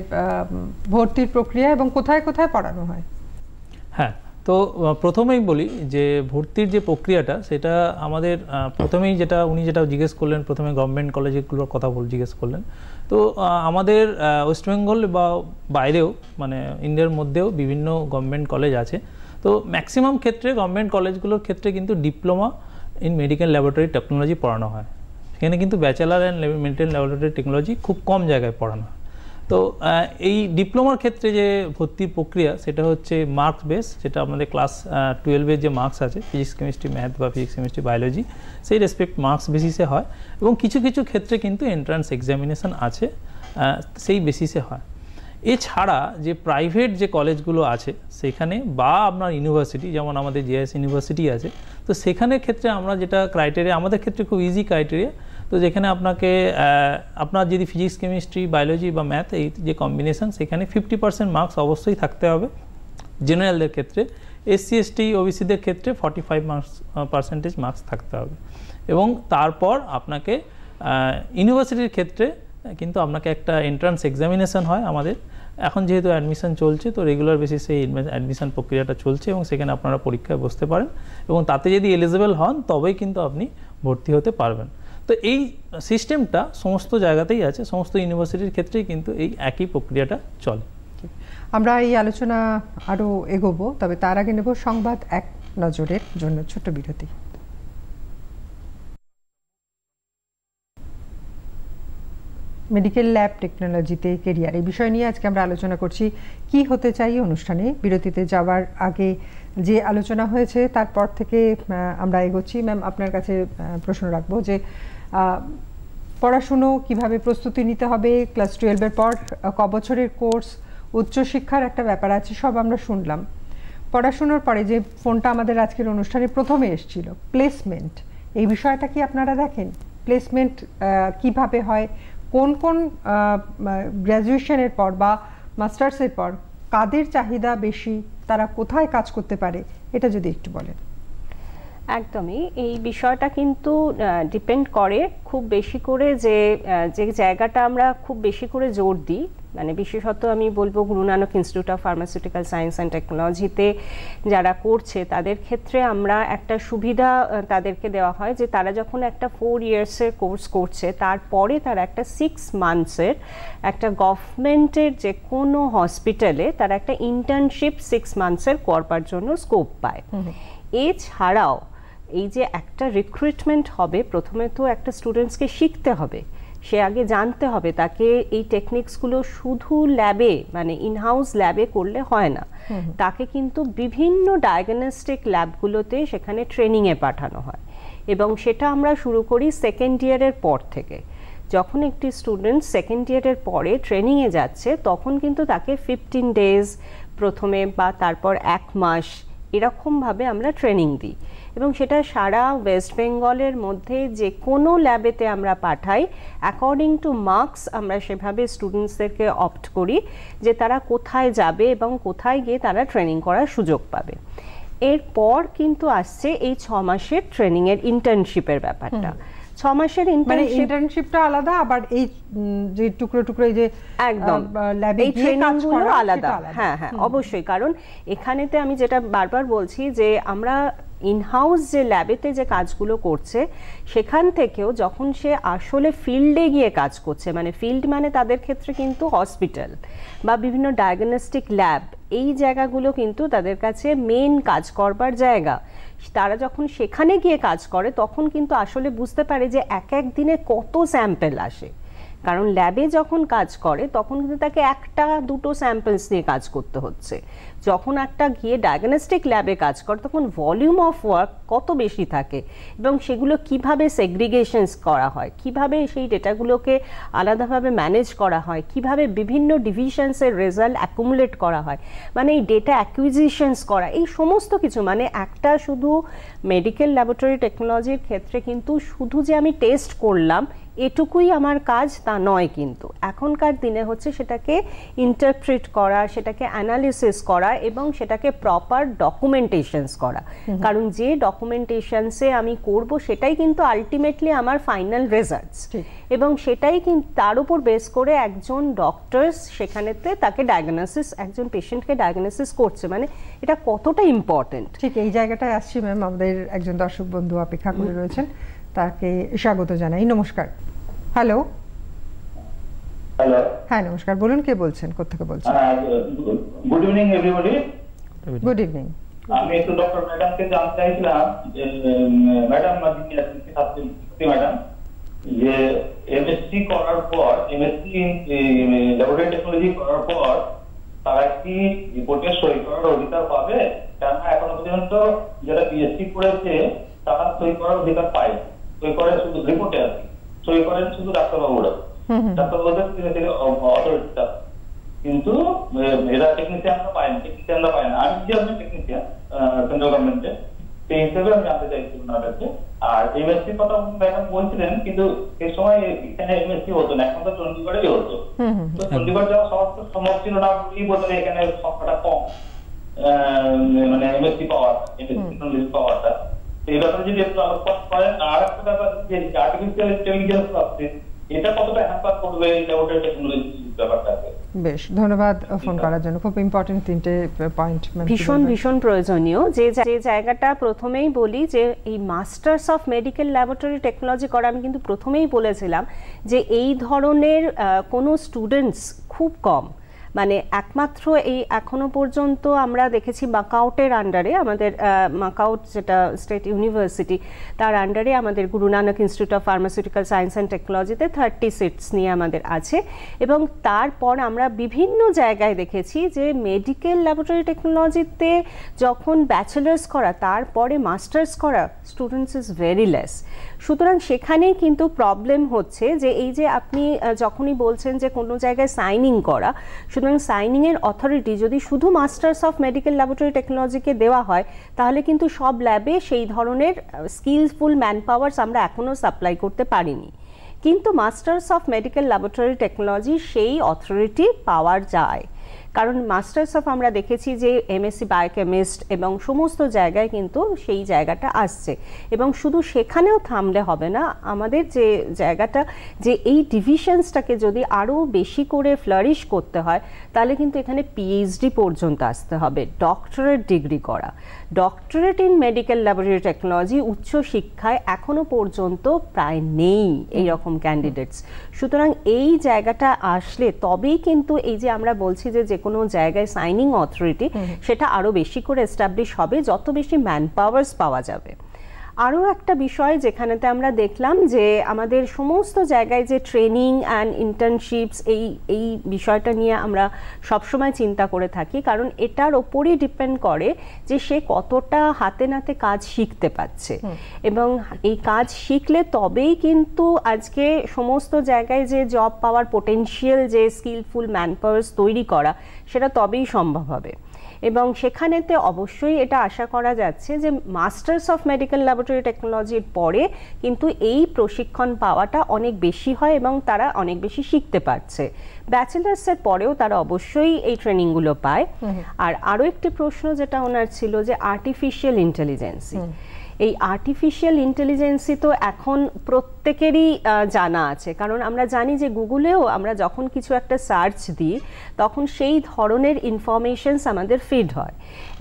ভর্তির প্রক্রিয়া এবং কোথায় কোথায় পড়ানো হয়। হ্যাঁ, তো প্রথমেই বলি যে ভর্তির যে প্রক্রিয়াটা, সেটা আমাদের প্রথমেই উনি যেটা জিজ্ঞেস করলেন, প্রথমে গভর্নমেন্ট কলেজগুলোর কথা জিজ্ঞেস করলেন। তো আমাদের ওয়েস্ট বেঙ্গল বা বাইরেও, মানে ইন্ডিয়ার মধ্যেও বিভিন্ন গভর্নমেন্ট কলেজ আছে। তো ম্যাক্সিমাম ক্ষেত্রে গভর্নমেন্ট কলেজগুলোর ক্ষেত্রে কিন্তু diploma in medical laboratory technology পড়ানো হয়, এখানে কিন্তু bachelor and maintain laboratory technology খুব কম জায়গায় পড়ানো হয়। তো এই ডিপ্লোমার ক্ষেত্রে যে ভর্তির প্রক্রিয়া সেটা হচ্ছে মার্কস বেস, যেটা আমাদের ক্লাস 12-এর যে মার্কস আছে ফিজিক্স কেমিস্ট্রি ম্যাথ বা ফিজিক্স কেমিস্ট্রি বায়োলজি, সেই রেসপেক্ট মার্কস বেসিসে হয়, এবং কিছু কিছু ক্ষেত্রে কিন্তু এন্ট্রান্স এক্সামিনেশন আছে, সেই বেসিসে হয়। এছাড়া যে প্রাইভেট যে কলেজগুলো আছে সেখানে বা আপনার ইউনিভার্সিটি, যেমন আমাদের জেএস ইউনিভার্সিটি আছে, তো সেখানে ক্ষেত্রে আমরা যেটা ক্রাইটেরিয়া, আমাদের ক্ষেত্রে খুব ইজি ক্রাইটেরিয়া, তো যেখানে আপনাকে আপনার যদি ফিজিক্স কেমিস্ট্রি বায়োলজি বা ম্যাথ এই যে কম্বিনেশন, সেখানে 50% মার্কস অবশ্যই থাকতে হবে জেনারেলদের ক্ষেত্রে। এসসি এসটি ওবিসিদের ক্ষেত্রে 45% মার্কস থাকতে হবে, এবং তারপর আপনাকে ইউনিভার্সিটির ক্ষেত্রে কিন্তু আপনাকে একটা এন্ট্রান্স এক্সামিনেশন হয় আমাদের। এখন যেহেতু অ্যাডমিশন চলছে, তো রেগুলার বেসিসে এই অ্যাডমিশন প্রক্রিয়াটা চলছে, এবং সেখানে আপনারা পরীক্ষায় বসতে পারেন, এবং তাতে যদি এলিজিবল হন তবেই কিন্তু আপনি ভর্তি হতে পারবেন। তো এই সিস্টেমটা সমস্ত জায়গাতেই আছে, সমস্ত ইউনিভার্সিটির ক্ষেত্রেই কিন্তু এই একই প্রক্রিয়াটা চলে। আমরা এই আলোচনা আরও এগোবো, তবে তার আগে নেব সংবাদ এক নজরের জন্য ছোট্ট বিরতি। মেডিকেল ল্যাব টেকনোলজিতে কেরিয়ার, এই বিষয় নিয়ে আজকে আমরা আলোচনা করছি কি হতে চাই অনুষ্ঠানে। বিরতিতে যাওয়ার আগে যে আলোচনা হয়েছে তারপর থেকে আমরা এগোচ্ছি। ম্যাম, আপনার কাছে প্রশ্ন রাখবো যে পড়াশুনো কিভাবে প্রস্তুতি নিতে হবে, ক্লাস 12-এর পর ক বছরের কোর্স, উচ্চশিক্ষার একটা ব্যাপার আছে, সব আমরা শুনলাম। পড়াশুনোর পরে যে ফোনটা আমাদের আজকের অনুষ্ঠানে প্রথমে এসেছিল, প্লেসমেন্ট, এই বিষয়টা কি আপনারা দেখেন? প্লেসমেন্ট কিভাবে হয়, কোন কোন গ্র্যাজুয়েশনের পর বা মাস্টার্সের পর কাদের চাহিদা বেশি, তারা কোথায় কাজ করতে পারে, এটা যদি একটু বলেন। একদমই, এই বিষয়টা কিন্তু ডিপেন্ড করে খুব বেশি করে যে জায়গাটা আমরা খুব বেশি করে জোর দিই, মানে বিশেষত আমি বলবো Guru Nanak institute of pharmaceutical science and টেকনোলজিতে যারা করছে তাদের ক্ষেত্রে আমরা একটা সুবিধা তাদেরকে দেওয়া হয় যে তারা যখন একটা 4 ইয়ার্সের কোর্স করছে, তারপরে তারা একটা 6 মান্থসের একটা গভর্নমেন্টের যে কোনো হসপিটালে তারা একটা ইন্টার্নশিপ 6 মান্থসের করবার জন্য স্কোপ পায়। এছাড়াও এই যে একটা রিক্রুটমেন্ট হবে, প্রথমে তো একটা স্টুডেন্টসকে শিখতে হবে, সে আগে জানতে হবে, তাকে এই টেকনিক্সগুলো শুধু ল্যাবে মানে ইনহাউস ল্যাবে করলে হয় না, তাকে কিন্তু বিভিন্ন ডায়াগনস্টিক ল্যাবগুলোতে সেখানে ট্রেনিংয়ে পাঠানো হয়, এবং সেটা আমরা শুরু করি সেকেন্ড ইয়ারের পর থেকে। যখন একটি স্টুডেন্ট সেকেন্ড ইয়ারের পরে ট্রেনিংয়ে যাচ্ছে, তখন কিন্তু তাকে 15 ডেজ প্রথমে বা তারপর 1 মাস এরকমভাবে আমরা ট্রেনিং দিই, এবং সেটা সারা ওয়েস্ট বেঙ্গলের মধ্যে যে কোনো ল্যাবেতে আমরা পাঠাই। অ্যাকর্ডিং টু মার্কস আমরা সেভাবে স্টুডেন্টসদেরকে অপ্ট করি যে তারা কোথায় যাবে এবং কোথায় গিয়ে তারা ট্রেনিং করার সুযোগ পাবে। এরপর কিন্তু আসছে এই 6 মাসের ট্রেনিংয়ের ইন্টার্নশিপের ব্যাপারটা। 6 মাসের ইন্টার্নশিপটা আলাদা, আবার এই যে টুকরো টুকরো এই যে একদম ল্যাবে এই ট্রেনিংগুলো আলাদা। হ্যাঁ হ্যাঁ, অবশ্যই, কারণ এখানেতে আমি যেটা বারবার বলছি যে আমরা ইনহাউস যে ল্যাবেতে যে কাজগুলো করছে, সেখান থেকেও যখন সে আসলে ফিল্ডে গিয়ে কাজ করছে, মানে ফিল্ড মানে তাদের ক্ষেত্রে কিন্তু হসপিটাল বা বিভিন্ন ডায়াগনস্টিক ল্যাব, এই জায়গাগুলো কিন্তু তাদের কাছে মেন কাজ করবার জায়গা। তারা যখন সেখানে গিয়ে কাজ করে তখন কিন্তু আসলে বুঝতে পারে যে এক এক দিনে কত স্যাম্পেল আসে, কারণ ল্যাবে যখন কাজ করে তখন কিন্তু তাকে 1-2 স্যাম্পলস নিয়ে কাজ করতে হচ্ছে। যখন একটা গিয়ে ডায়াগনস্টিক ল্যাবে কাজ করে তখন ভলিউম অফ ওয়ার্ক কত বেশি থাকে, এবং সেগুলো কিভাবে সেগ্রিগেশনস করা হয়, কিভাবে সেই ডেটাগুলোকে আলাদাভাবে ম্যানেজ করা হয়, কিভাবে বিভিন্ন ডিভিশনসের রেজাল্ট অ্যাকুমুলেট করা হয়, মানে এই ডেটা অ্যাকুইজিশনস করা, এই সমস্ত কিছু, মানে একটা শুধু মেডিকেল ল্যাবরেটরি টেকনোলজির ক্ষেত্রে কিন্তু শুধু যে আমি টেস্ট করলাম এটুকুই আমার কাজ তা নয়, কিন্তু এখনকার দিনে হচ্ছে সেটাকে ইন্টারপ্রিট করা, সেটাকে অ্যানালিসিস করা এবং সেটাকে প্রপার ডকুমেন্টেশনস করা, কারণ যে ডকুমেন্টেশনসে আমি করব সেটাই কিন্তু আলটিমেটলি আমার ফাইনাল রেজাল্টস, এবং সেটাই কিন্তু তার উপর বেস করে একজন ডক্টরস সেখানেতে তাকে ডায়াগনোসিস, একজন পেশেন্টকে ডায়াগনোসিস করছে, মানে এটা কতটা ইম্পর্টেন্ট। ঠিক এই জায়গাটায় আসছি ম্যাম, আমাদের একজন দর্শক বন্ধু অপেক্ষা করে রয়েছেন, তাকে স্বাগত জানাই। নমস্কার। হ্যালো। হ্যালো, হ্যাঁ নমস্কার, বলুন কে বলছেন, কোথা থেকে বলছেন? Good evening everybody. Good evening. আমি একটু ডক্টর ম্যাডামকে জানতে চাইছিলাম যে ম্যাডাম ম্যাডাম যে এমএসসি করার পর, এমএসসি ল্যাবরেটরি টেকনোলজি করার পর তারা কি রিপোর্টে সই করার অধিকার পাবে? কেননা এখনো পর্যন্ত যারা পিএইচডি করেছে তারা সই করার অধিকার পায়, সই করে শুধু রিপোর্টে আর কি, সই করেন শুধু ডাক্তারবাবুরা, ডাক্তারবাবুদের অথরিটিটা, কিন্তু এরা টেকনিশিয়ানরা পায় না, টেকনিশিয়ানরা পায় না। আমি নিজে টেকনিশিয়ান সেন্ট্রাল গভর্নমেন্টে, সেই হিসেবে আমি জানতে চাইছি ওনার কাছে। আর এমএসসি কথা ম্যাডাম বলছিলেন, কিন্তু সেই সময় এখানে এমএসসি হতো না, এখন তো চণ্ডীগড়েই হতো। তো চণ্ডীগড় যাওয়া সম্ভব ছিল না বলেই বোধহয় এখানে সংখ্যাটা কম, মানে এমএসসি পাওয়াটা, এমএসসি টেকনোলজি পাওয়াটা। এই ব্যাপারে যদি একটু আলোচনা করেন। আর একটা ব্যাপার যে আর্টিফিশিয়াল ইন্টেলিজেন্স আসছে, এটা কতটা হ্যাম্পার করবে এই ল্যাবরেটরি টেকনোলজি ব্যাপারটাকে? বেশ, ধন্যবাদ ফোন করার জন্য। খুব ইম্পর্টেন্ট তিনটে পয়েন্ট, ভীষণ ভীষণ প্রয়োজনীয়। যে জায়গাটা প্রথমেই বলি যে এই masters of medical laboratory technology করা, আমি কিন্তু প্রথমেই বলেছিলাম যে এই ধরনের কোনো স্টুডেন্টস খুব কম, মানে একমাত্র এই এখনো পর্যন্ত আমরা দেখেছি মাকাউটের আন্ডারে, আমাদের মাকাউট যেটা স্টেট ইউনিভার্সিটি, তার আন্ডারে আমাদের Guru Nanak institute of pharmaceutical science and টেকনোলজিতে 30 সিটস নিয়ে আমাদের আছে। এবং তারপর আমরা বিভিন্ন জায়গায় দেখেছি যে মেডিকেল ল্যাবরেটরি টেকনোলজিতে যখন ব্যাচেলার্স করা, তারপরে মাস্টার্স করা স্টুডেন্টস ইজ ভেরি লেস। সুতরাং সেখানেই কিন্তু প্রবলেম হচ্ছে যে এই যে আপনি যখনই বলছেন যে কোনো জায়গায় সাইনিং করা, সুতরাং সাইনিংয়ের অথরিটি যদি শুধু মাস্টার্স অফ মেডিকেল ল্যাবরেটরি টেকনোলজিকে দেওয়া হয়, তাহলে কিন্তু সব ল্যাবে সেই ধরনের স্কিলফুল ম্যান পাওয়ার্স আমরা এখনও সাপ্লাই করতে পারিনি। কিন্তু masters of medical laboratory technology সেই অথরিটি পাওয়া যায়, কারণ মাস্টার্স অফ আমরা দেখেছি যে এমএসসি বায়োকেমিস্ট এবং সমস্ত জায়গায় কিন্তু সেই জায়গাটা আসছে। এবং শুধু সেখানেও থামলে হবে না, আমাদের যে জায়গাটা, যে এই ডিভিশনসটাকে যদি আরও বেশি করে ফ্লারিশ করতে হয়, তাহলে কিন্তু এখানে পিএইচডি পর্যন্ত আসতে হবে, ডক্টরেট ডিগ্রি করা। Doctorate in medical laboratory technology উচ্চ শিক্ষায় এখনো পর্যন্ত প্রায় নেই এইরকম ক্যান্ডিডেটস। সুতরাং এই জায়গাটা আসলে তবেই কিন্তু এই যে আমরা বলছি যে কোনো জায়গায় সাইনিং অথরিটি, সেটা আরো বেশি করে এস্টাবলিশ হবে যত বেশি ম্যান পাওয়ার্স পাওয়া যাবে। আরও একটা বিষয় যেখানেতে আমরা দেখলাম যে আমাদের সমস্ত জায়গায় যে ট্রেনিং অ্যান্ড ইন্টার্নশিপস, এই বিষয়টা নিয়ে আমরা সবসময় চিন্তা করে থাকি, কারণ এটার ওপরই ডিপেন্ড করে যে সে কতটা হাতে নাতে কাজ শিখতে পাচ্ছে। এবং এই কাজ শিখলে তবেই কিন্তু আজকে সমস্ত জায়গায় যে জব পাওয়ার পোটেনশিয়াল, যে স্কিলফুল ম্যান পাওয়ার্স তৈরি করা, সেটা তবেই সম্ভব হবে। এবং সেখানেতে অবশ্যই এটা আশা করা যাচ্ছে যে মাস্টার্স অফ মেডিকেল ল্যাবরেটরি টেকনোলজির পরে কিন্তু এই প্রশিক্ষণ পাওয়াটা অনেক বেশি হয় এবং তারা অনেক বেশি শিখতে পারছে। ব্যাচেলার্সের পরেও তারা অবশ্যই এই ট্রেনিংগুলো পায়। আর আরও একটি প্রশ্ন যেটা ওনার ছিল যে আর্টিফিশিয়াল ইন্টেলিজেন্সি, এই আর্টিফিশিয়াল ইন্টেলিজেন্সি তো এখন প্রত্যেকেরই জানা আছে, কারণ আমরা জানি যে গুগলেও আমরা যখন কিছু একটা সার্চ দিই তখন সেই ধরনের ইনফরমেশনস আমাদের ফিড হয়।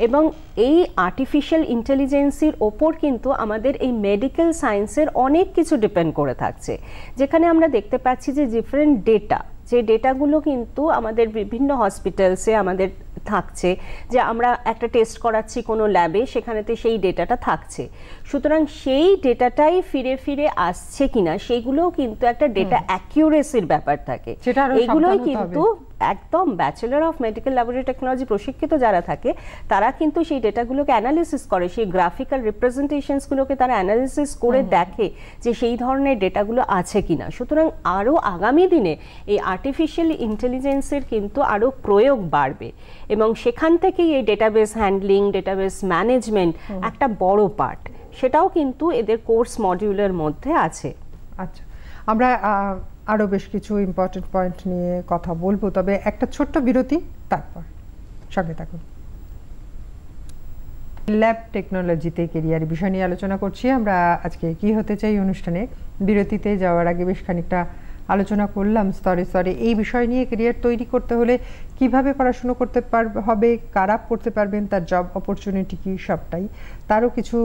এবং এই আর্টিফিশিয়াল ইন্টেলিজেন্সির ওপর কিন্তু আমাদের এই মেডিকেল সায়েন্সের অনেক কিছু ডিপেন্ড করে থাকছে, যেখানে আমরা দেখতে পাচ্ছি যে ডিফারেন্ট ডেটা, যে ডেটাগুলো কিন্তু আমাদের বিভিন্ন হসপিটালসে আমাদের থাকছে, যে আমরা একটা টেস্ট করাচ্ছি কোনো ল্যাবে, সেখানেতে সেই ডেটাটা থাকছে। সুতরাং সেই ডেটাটাই ফিরে ফিরে আসছে কিনা, সেইগুলোও কিন্তু একটা ডেটা অ্যাকিউরেসির ব্যাপার থাকে। এইগুলোই কিন্তু একদম bachelor of medical laboratory technology প্রশিক্ষিত যারা থাকে তারা কিন্তু সেই ডেটাগুলোকে অ্যানালিসিস করে, সেই গ্রাফিক্যাল রিপ্রেজেন্টেশনসগুলোকে তারা অ্যানালিসিস করে দেখে যে সেই ধরনের ডেটাগুলো আছে কিনা। সুতরাং আরও আগামী দিনে এই আর্টিফিশিয়াল ইন্টেলিজেন্সের কিন্তু আরও প্রয়োগ বাড়বে এবং সেখান থেকেই এই ডেটাবেস হ্যান্ডলিং, ডেটাবেস ম্যানেজমেন্ট একটা বড় পার্ট, সেটাও কিন্তু এদের কোর্স মডিউলের মধ্যে আছে। আচ্ছা, আমরা আরও বেশ কিছু ইম্পর্টেন্ট পয়েন্ট নিয়ে কথা বলবো, তবে একটা ছোট্ট বিরতি, তারপর সঙ্গে থাকুন। ল্যাব টেকনোলজিতে কেরিয়ার বিষয় নিয়ে আলোচনা করছি আমরা আজকে কি হতে চাই অনুষ্ঠানে। বিরতিতে যাওয়ার আগে বেশ খানিকটা আলোচনা করলাম স্তরে স্তরে এই বিষয় নিয়ে। কেরিয়ার তৈরি করতে হলে কিভাবে পড়াশুনো করতে হবে, কারা পড়তে পারবেন, তার জব অপরচুনিটি কি, সবটাই তারও কিছু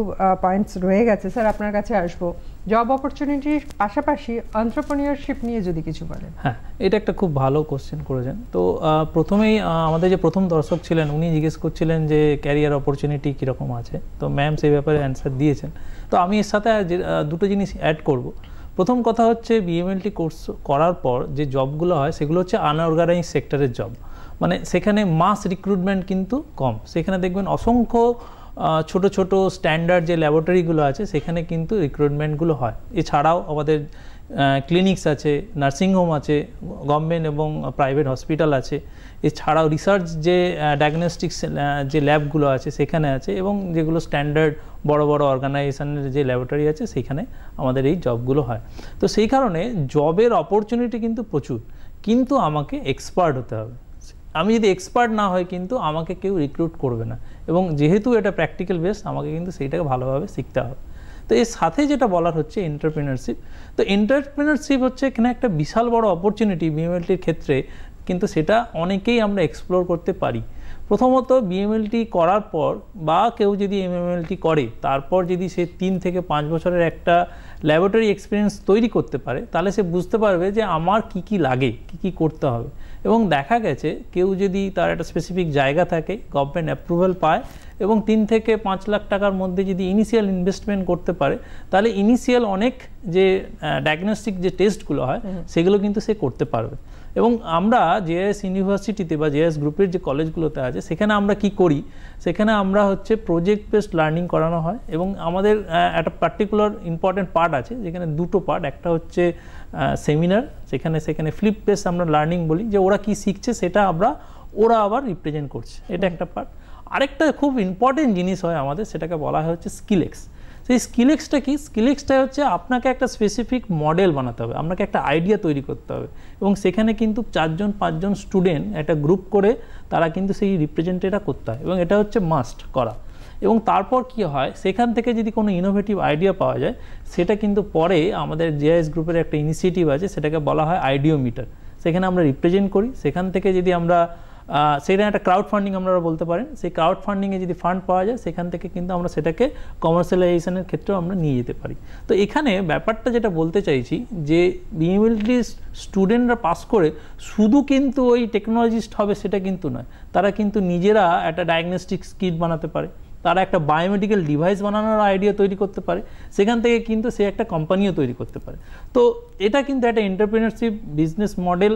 পয়েন্টস রয়ে গেছে। স্যার আপনার কাছে আসবো, জব অপরচুনিটির পাশাপাশি এন্টারপ্রেনিউরশিপ নিয়ে যদি কিছু বলেন। হ্যাঁ, এটা একটা খুব ভালো কোশ্চেন করেছেন। তো প্রথমেই আমাদের যে প্রথম দর্শক ছিলেন উনি জিজ্ঞেস করছিলেন যে ক্যারিয়ার অপরচুনিটি কীরকম আছে, তো ম্যাম সেই ব্যাপারে অ্যান্সার দিয়েছেন। তো আমি এর সাথে দুটো জিনিস অ্যাড করব। প্রথম কথা হচ্ছে বিএমএলটি কোর্স করার পর যে জবগুলো হয় সেগুলো হচ্ছে আনঅর্গানাইজ সেক্টরের জব, মানে সেখানে মাস রিক্রুটমেন্ট কিন্তু কম। সেখানে দেখবেন অসংখ্য ছোট ছোট স্ট্যান্ডার্ড যে ল্যাবরেটরিগুলো আছে সেখানে কিন্তু রিক্রুটমেন্টগুলো হয়। এছাড়াও আমাদের ক্লিনিক্স আছে, নার্সিংহোম আছে, গভর্নমেন্ট এবং প্রাইভেট হসপিটাল আছে, এছাড়াও রিসার্চ যে ডায়াগনস্টিক্স যে ল্যাবগুলো আছে সেখানে আছে, এবং যেগুলো স্ট্যান্ডার্ড বড় বড় অর্গানাইজেশনের যে ল্যাবরেটরি আছে সেখানে আমাদের এই জবগুলো হয়। তো সেই কারণে জবের অপরচুনিটি কিন্তু প্রচুর, কিন্তু আমাকে এক্সপার্ট হতে হবে। আমি যদি এক্সপার্ট না হয় কিন্তু আমাকে কেউ রিক্রুট করবে না, এবং যেহেতু এটা প্র্যাকটিক্যাল বেস আমাকে কিন্তু সেইটাকে ভালোভাবে শিখতে হবে। তো এর সাথে যেটা বলার হচ্ছে এন্টারপ্রেনারশিপ। তো এন্টারপ্রেনারশিপ হচ্ছে এখানে একটা বিশাল বড় অপরচুনিটি বিএমএলটির ক্ষেত্রে, কিন্তু সেটা অনেকেই আমরা এক্সপ্লোর করতে পারি। প্রথমত বিএমএলটি করার পর বা কেউ যদি এমএমএলটি করে তারপর যদি সে 3 থেকে 5 বছরের একটা ল্যাবরেটরি এক্সপিরিয়েন্স তৈরি করতে পারে, তাহলে সে বুঝতে পারবে যে আমার কি কি লাগে, কি কি করতে হবে। এবং দেখা গেছে কেউ যদি তার একটা স্পেসিফিক জায়গা থাকে, গভর্নমেন্ট অ্যাপ্রুভাল পায় এবং 3 থেকে 5 লাখ টাকার মধ্যে যদি ইনিশিয়াল ইনভেস্টমেন্ট করতে পারে, তাহলে ইনিশিয়াল অনেক যে ডায়াগনস্টিক যে টেস্টগুলো হয় সেগুলো কিন্তু সে করতে পারবে। এবং আমরা জেএস ইউনিভার্সিটিতে বা জেএস গ্রুপের যে কলেজগুলোতে আছে সেখানে আমরা কি করি, সেখানে আমরা হচ্ছে প্রজেক্ট বেসড লার্নিং করানো হয়। এবং আমাদের একটা পার্টিকুলার ইম্পর্টেন্ট পার্ট আছে যেখানে দুটো পার্ট, একটা হচ্ছে সেমিনার, সেখানে ফ্লিপ বেসড আমরা লার্নিং বলি, যে ওরা কি শিখছে সেটা ওরা আবার রিপ্রেজেন্ট করছে, এটা একটা পার্ট। আরেকটা খুব ইম্পর্টেন্ট জিনিস হয় আমাদের, সেটাকে বলা হয় হচ্ছে স্কিলএক্স। সেই স্কিলএক্সটা কি? স্কিলএক্সটা হচ্ছে আপনাকে একটা স্পেসিফিক মডেল বানাতে হবে, আপনাকে একটা আইডিয়া তৈরি করতে হবে, এবং সেখানে কিন্তু 4-5 জন স্টুডেন্ট একটা গ্রুপ করে তারা কিন্তু সেই রিপ্রেজেন্টেটা করতে হয়, এবং এটা হচ্ছে মাস্ট করা। এবং তারপর কি হয়, সেখান থেকে যদি কোনো ইনোভেটিভ আইডিয়া পাওয়া যায়, সেটা কিন্তু পরে আমাদের জেএস গ্রুপের একটা ইনিশিয়েটিভ আছে, সেটাকে বলা হয় আইডিওমিটার। সেখানে আমরা রিপ্রেজেন্ট করি, সেখান থেকে যদি আমরা সেটা একটা ক্রাউড ফান্ডিং আমরা বলতে পারেন, সেই ক্রাউড ফান্ডিংয়ে যদি ফান্ড পাওয়া যায় সেখান থেকে কিন্তু আমরা সেটাকে কমার্শিয়ালাইজেশনের ক্ষেত্রেও আমরা নিয়ে যেতে পারি। তো এখানে ব্যাপারটা যেটা বলতে চাইছি যে বিএমএলটি স্টুডেন্টরা পাস করে শুধু কিন্তু ওই টেকনোলজিস্ট হবে সেটা কিন্তু নয়, তারা কিন্তু নিজেরা একটা ডায়াগনস্টিক্স কিট বানাতে পারে, তারা একটা বায়োমেডিক্যাল ডিভাইস বানানোর আইডিয়া তৈরি করতে পারে, সেখান থেকে কিন্তু সে একটা কোম্পানিও তৈরি করতে পারে। তো এটা কিন্তু একটা এন্টারপ্রেনারশিপ বিজনেস মডেল,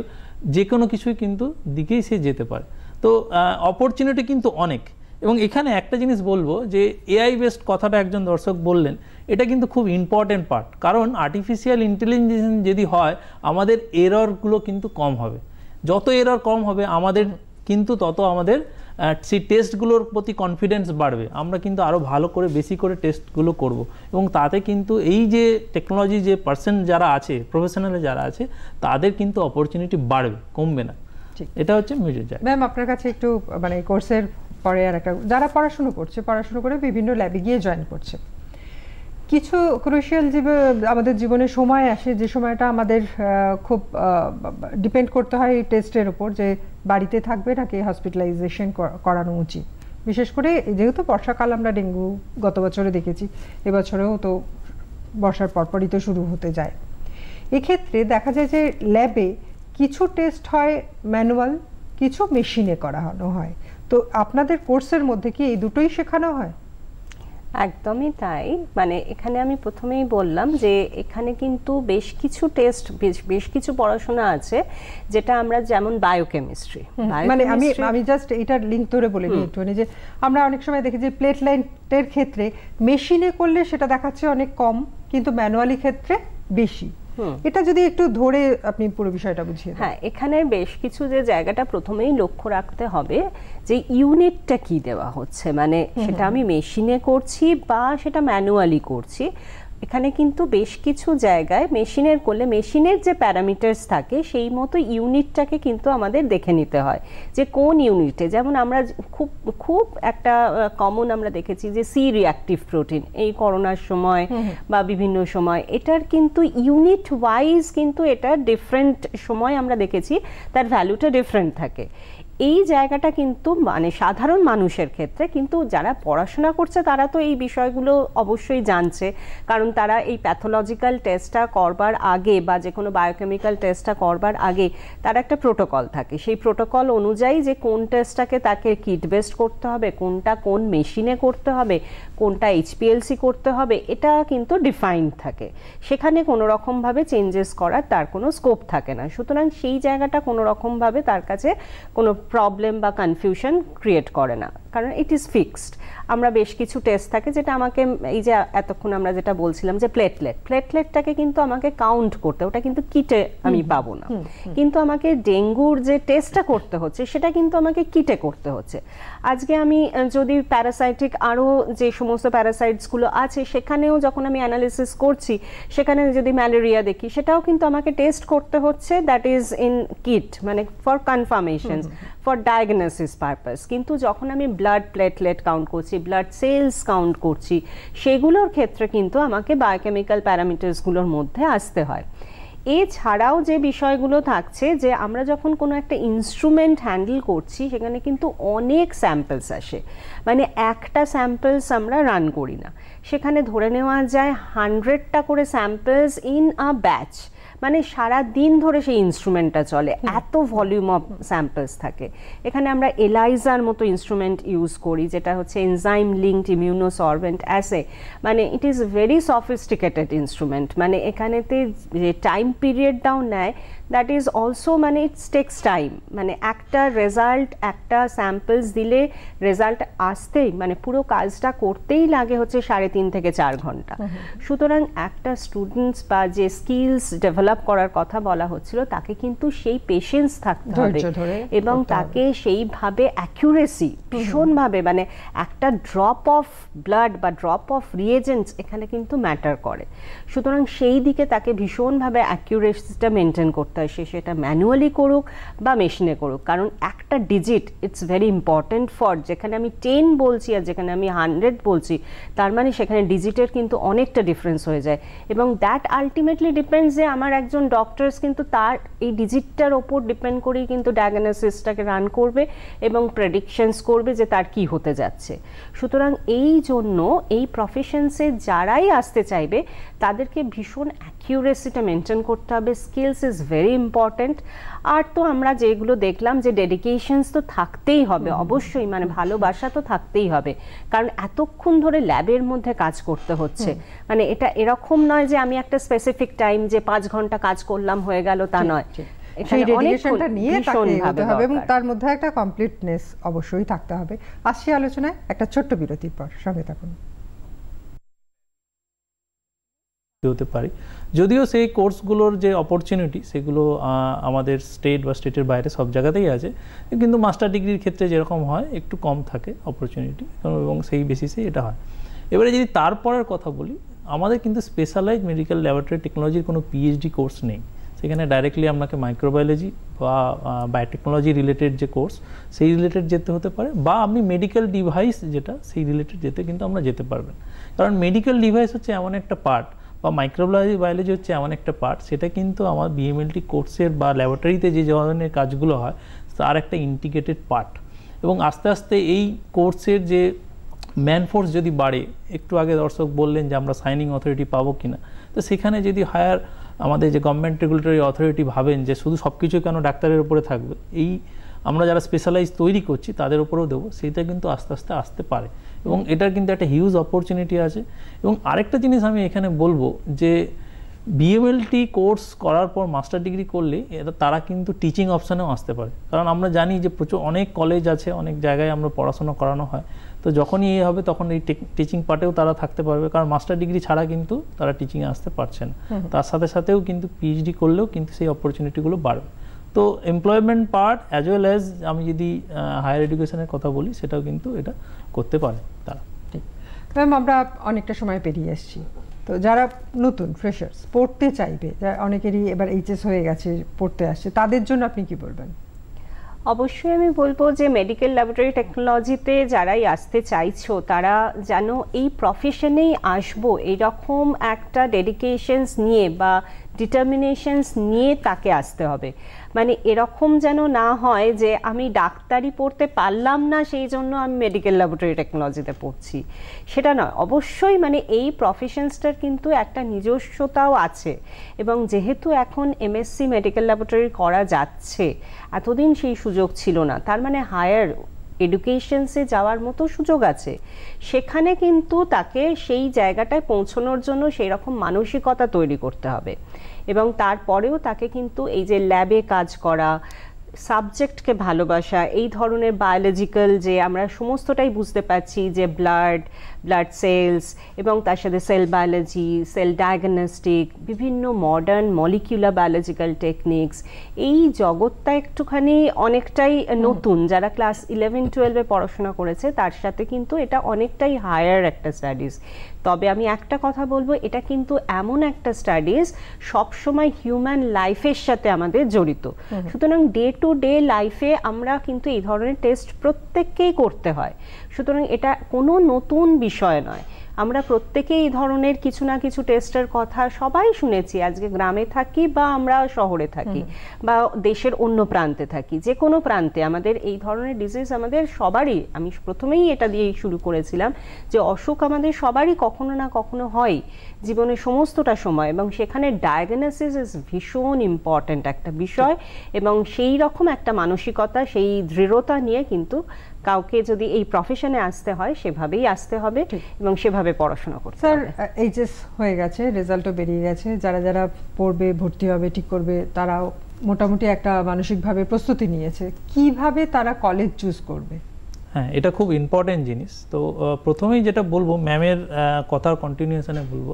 যে কোনো কিছুই কিন্তু দিকেই সে যেতে পারে। তো অপরচুনিটি কিন্তু অনেক। এবং এখানে একটা জিনিস বলবো যে এআই বেসড কথাটা একজন দর্শক বললেন, এটা কিন্তু খুব ইম্পর্টেন্ট পার্ট, কারণ আর্টিফিশিয়াল ইন্টেলিজেন্স যদি হয় আমাদের এররগুলো কিন্তু কম হবে। যত এরর কম হবে আমাদের কিন্তু তত আমাদের সেই টেস্টগুলোর প্রতি কনফিডেন্স বাড়বে, আমরা কিন্তু আরও ভালো করে বেশি করে টেস্টগুলো করব, এবং তাতে কিন্তু এই যে টেকনোলজি যে পার্সন যারা আছে, প্রফেশনালে যারা আছে, তাদের কিন্তু অপরচুনিটি বাড়বে, কমবে না। এটা হচ্ছে মেজর জায়গা। ম্যাম, আপনার কাছে একটু মানে কোর্সের পরে আর একটা, যারা পড়াশুনো করে বিভিন্ন ল্যাবে গিয়ে জয়েন করছে, কিছু ক্রুশিয়াল আমাদের জীবনে সময় আসে যে সময়টা আমাদের খুব ডিপেন্ড করতে হয় এই টেস্টের উপর, যে বাড়িতে থাকবে নাকি হসপিটালাইজেশন করানো উচিত। বিশেষ করে যেহেতু বর্ষাকাল, আমরা ডেঙ্গু গত বছরে দেখেছি, এবছরেও তো বর্ষার পরপরই তো শুরু হতে যায়। এক্ষেত্রে দেখা যায় যে ল্যাবে কিছু টেস্ট হয় ম্যানুয়াল, কিছু মেশিনে করানো হয়। তো আপনাদের কোর্সের মধ্যে কি এই দুটোই শেখানো হয়? একদমই তাই। মানে এখানে আমি প্রথমেই বললাম যে এখানে কিন্তু বেশ কিছু টেস্ট, বেশ কিছু পড়াশোনা আছে, যেটা আমরা যেমন বায়োকেমিস্ট্রি, মানে আমি জাস্ট এটার লিংক ধরে বলে নিই একটু, যে আমরা অনেক সময় দেখি যে প্লেটলেটের ক্ষেত্রে মেশিনে করলে সেটা দেখাচ্ছে অনেক কম, কিন্তু ম্যানুয়ালি ক্ষেত্রে বেশি। এটা যদি একটু ধরে আপনি পুরো বিষয়টা বুঝিয়ে দেন। হ্যাঁ, এখানে বেশ কিছু যে জায়গাটা প্রথমেই লক্ষ্য রাখতে হবে যে ইউনিটটা কি দেওয়া হচ্ছে, মানে সেটা আমি মেশিনে করছি বা সেটা ম্যানুয়ালি করছি। এখানে কিন্তু বেশ কিছু জায়গায় মেশিনের করলে মেশিনের যে প্যারামিটার্স থাকে সেই মতো ইউনিটটাকে কিন্তু আমাদের দেখে নিতে হয়, যে কোন ইউনিটে, যেমন আমরা খুব একটা কমন আমরা দেখেছি যে সি রিঅ্যাক্টিভ প্রোটিন এই করোনার সময় বা বিভিন্ন সময়, এটার কিন্তু ইউনিট ওয়াইজ কিন্তু এটা ডিফারেন্ট সময় আমরা দেখেছি তার ভ্যালুটা ডিফারেন্ট থাকে। এই জায়গাটা কিন্তু মানে সাধারণ মানুষের ক্ষেত্রে, কিন্তু যারা পড়াশোনা করছে তারা তো এই বিষয়গুলো অবশ্যই জানছে, কারণ তারা এই প্যাথোলজিক্যাল টেস্টটা করবার আগে বা যে কোনো বায়োকেমিক্যাল টেস্টটা করবার আগে তার একটা প্রোটোকল থাকে। সেই প্রোটোকল অনুযায়ী যে কোন টেস্টটাকে তাকে কিট বেস্ট করতে হবে, কোনটা কোন মেশিনে করতে হবে, কোনটা HPLC করতে হবে, এটা কিন্তু ডিফাইন্ড থাকে। সেখানে কোনো রকমভাবে চেঞ্জেস করার তার কোনো স্কোপ থাকে না। সুতরাং সেই জায়গাটা কোনো রকমভাবে তার কাছে কোনো প্রবলেম বা কনফিউশন ক্রিয়েট করে না, কারণ ইট ইজ ফিক্সড। আমরা বেশ কিছু টেস্ট থাকে যেটা আমাকে, এই যে এতক্ষণ আমরা যেটা বলছিলাম যে প্লেটলেটটাকে কিন্তু আমাকে কাউন্ট করতে, ওটা কিন্তু কিটে আমি পাবো না, কিন্তু আমাকে ডেঙ্গুর যে টেস্টটা করতে হচ্ছে সেটা কিন্তু আমাকে কিটে করতে হচ্ছে। আজকে আমি যদি প্যারাসাইটিক আরও যে সমস্ত প্যারাসাইটসগুলো আছে সেখানেও যখন আমি অ্যানালিসিস করছি, সেখানে যদি ম্যালেরিয়া দেখি সেটাও কিন্তু আমাকে টেস্ট করতে হচ্ছে, দ্যাট ইজ ইন কিট, মানে for confirmation, for diagnosis purpose. কিন্তু যখন আমি ব্লাড প্লেটলেট কাউন্ট করছি, ব্লাড সেলস কাউন্ট করছি, সেগুলোর ক্ষেত্রে কিন্তু আমাকে বায়োকেমিক্যাল প্যারামিটার্সগুলোর মধ্যে আসতে হয়। এছাড়াও যে বিষয়গুলো থাকছে যে আমরা যখন কোনো একটা ইনস্ট্রুমেন্ট হ্যান্ডেল করছি সেখানে কিন্তু অনেক স্যাম্পলস আসে, মানে একটা স্যাম্পলস আমরা রান করি না, সেখানে ধরে নেওয়া যায় 100টা করে স্যাম্পলস ইন আ ব্যাচ, মানে সারা দিন ধরে সেই ইনস্ট্রুমেন্টটা চলে, এত ভলিউম অফ স্যাম্পলস থাকে। এখানে আমরা এলাইজার মতো ইনস্ট্রুমেন্ট ইউজ করি, যেটা হচ্ছে এনজাইম লিঙ্কড ইমিউনোসলভেন্ট অ্যাসে, মানে it is very sophisticated instrument. মানে এখানেতে যে টাইম পিরিয়ডটাও নেয়, দ্যাট ইজ অলসো, মানে ইটস টেক্স টাইম, মানে একটা রেজাল্ট, একটা স্যাম্পলস দিলে রেজাল্ট আসতেই, মানে পুরো কাজটা করতেই লাগে হচ্ছে 3.5 থেকে 4 ঘন্টা। সুতরাং একটা স্টুডেন্টস বা যে স্কিলস ডেভেলপ করার কথা বলা হচ্ছিল, তাকে কিন্তু সেই পেশেন্স থাকতে হবে এবং তাকে সেইভাবে অ্যাকিউরেসি ভীষণভাবে, মানে একটা ড্রপ অফ ব্লাড বা ড্রপ অফ রিয়েজেন্টস এখানে কিন্তু ম্যাটার করে। সুতরাং সেই দিকে তাকে ভীষণভাবে অ্যাকিউরেসিটা মেনটেন করতে হয়, সে সেটা ম্যানুয়ালি করুক বা মেশিনে করুক, কারণ একটা digit it's very important for, যেখানে আমি 10 বলছি আর যেখানে আমি 100 বলছি, তার মানে সেখানে ডিজিটের কিন্তু অনেকটা ডিফারেন্স হয়ে যায়, এবং দ্যাট আলটিমেটলি ডিপেন্ডস যে আমার একজন ডক্টরস কিন্তু তার এই ডিজিটটার ওপর ডিপেন্ড করেই কিন্তু ডায়াগনোসিসটাকে রান করবে এবং প্রেডিকশনস করবে যে তার কি হতে যাচ্ছে। সুতরাং এই জন্য এই প্রফেশনসে যারাই আসতে চাইবে তাদেরকে ভীষণ অ্যাকিউরেসিটা মেনটেন করতে হবে, স্কিলস ইজ ভেরি ইম্পর্টেন্ট। আর তো আমরা যেগুলো দেখলাম যে ডেডিকেশনস তো থাকতেই হবে অবশ্যই, মানে ভালোবাসা তো থাকতেই হবে, কারণ এতক্ষণ ধরে ল্যাবের মধ্যে কাজ করতে হচ্ছে, মানে এটা এরকম নয় যে আমি একটা স্পেসিফিক টাইম যে 5 ঘন্টা কাজ করলাম হয়ে গেল, তা নয়। সেই ডেডিকেশনটা নিয়ে তাকে হতে হবে এবং তার মধ্যে একটা কমপ্লিটনেস অবশ্যই থাকতে হবে। আসছি আলোচনায় একটা ছোট্ট বিরতির পর, সঙ্গে থাকুন। হতে পারি, যদিও সেই কোর্সগুলোর যে অপরচুনিটি সেগুলো আমাদের স্টেট বা স্টেটের বাইরে সব জায়গাতেই আছে, কিন্তু মাস্টার ডিগ্রির ক্ষেত্রে যেরকম হয় একটু কম থাকে অপরচুনিটি, এবং সেই বেসিসে এটা হয়। এবারে যদি তারপরের কথা বলি, আমাদের কিন্তু স্পেশালাইজ মেডিকেল ল্যাবরেটরি টেকনোলজির কোনো পিএইচডি কোর্স নেই। সেখানে ডাইরেক্টলি আপনাকে মাইক্রোবায়োলজি বা বায়োটেকনোলজি রিলেটেড যে কোর্স সেই রিলেটেড যেতে হতে পারে, বা আপনি মেডিকেল ডিভাইস যেটা সেই রিলেটেড যেতে কিন্তু আমরা যেতে পারবেন। কারণ মেডিকেল ডিভাইস হচ্ছে এমন একটা পার্ট, বা মাইক্রোবায়োলজি হচ্ছে এমন একটা পার্ট, সেটা কিন্তু আমার বিএমএলটি কোর্সের বা ল্যাবরেটরিতে যে ধরনের কাজগুলো হয় তার একটা ইন্টিগ্রেটেড পার্ট। এবং আস্তে আস্তে এই কোর্সের যে ম্যানফোর্স যদি বাড়ে, একটু আগে দর্শক বললেন যে আমরা সাইনিং অথরিটি পাবো কিনা, তো সেখানে যদি হায়ার আমাদের যে গভর্নমেন্ট রেগুলেটরি অথরিটি ভাবেন যে শুধু সব কিছু কেন ডাক্তারের উপরে থাকবে, এই আমরা যারা স্পেশালাইজ তৈরি করছি তাদের উপরেও দেবো, সেইটা কিন্তু আস্তে আস্তে আসতে পারে, এবং এটার কিন্তু একটা হিউজ অপরচুনিটি আছে। এবং আরেকটা জিনিস আমি এখানে বলবো যে বিএমএলটি কোর্স করার পর মাস্টার ডিগ্রি করলে তারা কিন্তু টিচিং অপশানেও আসতে পারে, কারণ আমরা জানি যে প্রচুর অনেক কলেজ আছে, অনেক জায়গায় আমরা পড়াশোনা করানো হয়, তো যখনই এই হবে তখন এই টিচিং পার্টেও তারা থাকতে পারবে, কারণ মাস্টার ডিগ্রি ছাড়া কিন্তু তারা টিচিংয়ে আসতে পারছে না। তার সাথে সাথেও কিন্তু পিএইচডি করলেও কিন্তু সেই অপরচুনিটিগুলো বাড়বে। তো employment part as well as আমি যদি হায়ার এডুকেশনের কথা বলি, সেটাও কিন্তু এটা করতে পারে তারা। ঠিক ম্যাম, আমরা অনেকটা সময় পেরিয়ে এসেছি, তো যারা নতুন ফ্রেশার্স পড়তে চাইবে, যারা অনেকেরই এবার এইচএস হয়ে গেছে পড়তে আসছে, তাদের জন্য আপনি কি বলবেন? অবশ্যই আমি বলবো যে মেডিকেল ল্যাবরেটরি টেকনোলজিতে যারাই আসতে চাইছো তারা যেন এই প্রফেশনেই আসবো এরকম একটা ডেডিকেশনস নিয়ে বা ডিটারমিনেশনস নিয়ে তাকে আসতে হবে। মানে এরকম যেন না হয় যে আমি ডাক্তারি পড়তে পারলাম না সেই জন্য আমি মেডিকেল ল্যাবরেটরি টেকনোলজিতে পড়ছি, সেটা নয়। অবশ্যই মানে এই প্রফেশনসটার কিন্তু একটা নিজস্বতাও আছে, এবং যেহেতু এখন এমএসসি মেডিকেল ল্যাবরেটরি করা যাচ্ছে, এতদিন সেই সুযোগ ছিল না, তার মানে হায়ার এডুকেশনসে যাওয়ার মতো সুযোগ আছে। সেখানে কিন্তু তাকে সেই জায়গাটায় পৌঁছানোর জন্য সেই রকম মানসিকতা তৈরি করতে হবে, এবং তারপরেও তাকে কিন্তু এই যে ল্যাবে কাজ করা, সাবজেক্টকে ভালোবাসা, এই ধরনের বায়োলজিক্যাল যে আমরা সমস্তটাই বুঝতে পারছি যে ব্লাড সেলস এবং তার সাথে সেল বায়োলজি, সেল ডায়াগনস্টিক, বিভিন্ন মডার্ন মলিকিউলার বায়োলজিক্যাল টেকনিক্স, এই জগৎটা একটুখানি অনেকটাই নতুন। যারা ক্লাস 11-12-এ পড়াশোনা করেছে তার সাথে কিন্তু এটা অনেকটাই হায়ার একটা স্টাডিজ। তবে আমি একটা কথা বলবো, এটা কিন্তু এমন একটা স্টাডিজ সবসময় হিউম্যান লাইফের সাথে আমাদের জড়িত। সুতরাং ডে টু ডে লাইফে আমরা কিন্তু এই ধরনের টেস্ট প্রত্যেককেই করতে হয়। সুতরাং এটা কোনো নতুন বিষয় নয়। আমরা প্রত্যেকেই এই ধরনের কিছু না কিছু টেস্টের কথা সবাই শুনেছি, আজকে গ্রামে থাকি বা আমরা শহরে থাকি বা দেশের অন্য প্রান্তে থাকি, যে কোনো প্রান্তে আমাদের এই ধরনের ডিজিজ আমাদের সবারই, আমি প্রথমেই এটা দিয়েই শুরু করেছিলাম যে অসুখ আমাদের সবারই কখনো না কখনো হয় জীবনের সমস্তটা সময়, এবং সেখানে ডায়াগনোসিস ইজ ভীষণ ইম্পর্ট্যান্ট একটা বিষয়, এবং সেই রকম একটা মানসিকতা, সেই দৃঢ়তা নিয়ে কিন্তু কাউকে যদি এই প্রফেশনে আসতে হয় সেভাবেই আসতে হবে এবং সেভাবে পড়াশোনা করতে হবে। স্যার, এইচএস হয়ে গেছে, রেজাল্টও বেরিয়ে গেছে, যারা যারা পড়বে, ভর্তি হবে, ঠিক করবে, তারাও মোটামুটি একটা মানসিকভাবে প্রস্তুতি নিয়েছে, কিভাবে তারা কলেজ চুজ করবে? হ্যাঁ, এটা খুব ইম্পর্টেন্ট জিনিস। তো প্রথমেই যেটা বলবো, ম্যামের কথার কন্টিনিউশনে বলবো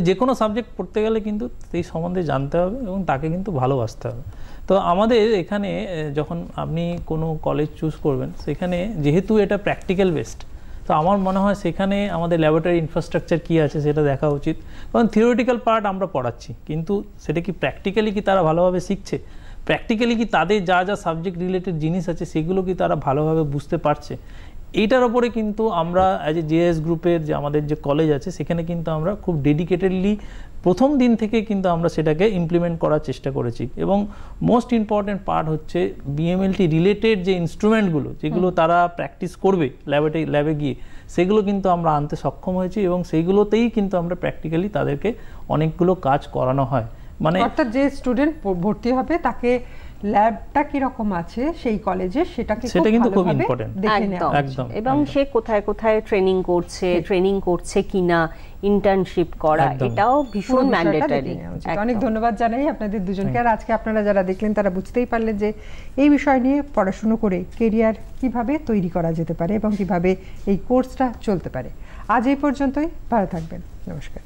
যে কোনো সাবজেক্ট পড়তে গেলে কিন্তু সেই সম্বন্ধে জানতে হবে এবং তাকে কিন্তু ভালোবাসতে হবে। তো আমাদের এখানে যখন আপনি কোনো কলেজ চুজ করবেন, সেখানে যেহেতু এটা প্র্যাকটিক্যাল বেসড, তো আমার মনে হয় সেখানে আমাদের ল্যাবরেটরি ইনফ্রাস্ট্রাকচার কী আছে সেটা দেখা উচিত। কারণ থিওরিটিক্যাল পার্ট আমরা পড়াচ্ছি, কিন্তু সেটা কি প্র্যাকটিক্যালি কি তারা ভালোভাবে শিখছে, প্র্যাকটিক্যালি কি তাদের যা যা সাবজেক্ট রিলেটেড জিনিস আছে সেগুলো কি তারা ভালোভাবে বুঝতে পারছে, এইটার ওপরে কিন্তু আমরা অ্যাজ এ জেএস গ্রুপের যে আমাদের যে কলেজ আছে সেখানে কিন্তু আমরা খুব ডেডিকেটেডলি প্রথম দিন থেকে কিন্তু আমরা সেটাকে ইমপ্লিমেন্ট করার চেষ্টা করেছি। এবং মোস্ট ইম্পর্টেন্ট পার্ট হচ্ছে বিএমএলটি রিলেটেড যে ইনস্ট্রুমেন্টগুলো যেগুলো তারা প্র্যাকটিস করবে ল্যাবে গিয়ে, সেগুলো কিন্তু আমরা আনতে সক্ষম হয়েছি, এবং সেইগুলোতেই কিন্তু আমরা প্র্যাকটিক্যালি তাদেরকে অনেকগুলো কাজ করানো হয়। মানে অর্থাৎ যে স্টুডেন্ট ভর্তি হবে তাকে ল্যাবটা কি রকম আছে সেই কলেজে সেটা কিন্তু খুব ইম্পর্টেন্ট একদম। এবং সে কোথায় কোথায় ট্রেনিং করছে কিনা, ইন্টার্নশিপ করা, এটাও ভীষণ ম্যান্ডেটরি। অনেক ধন্যবাদ জানাই আপনাদের দুজনকে। আর আজকে আপনারা যারা দেখলেন তারা বুঝতেই পারলেন যে এই বিষয় নিয়ে পড়াশোনা করে কেরিয়ার কিভাবে তৈরি করা যেতে পারে এবং কিভাবে এই কোর্সটা চলতে পারে। আজ এই পর্যন্তই, ভালো থাকবেন, নমস্কার।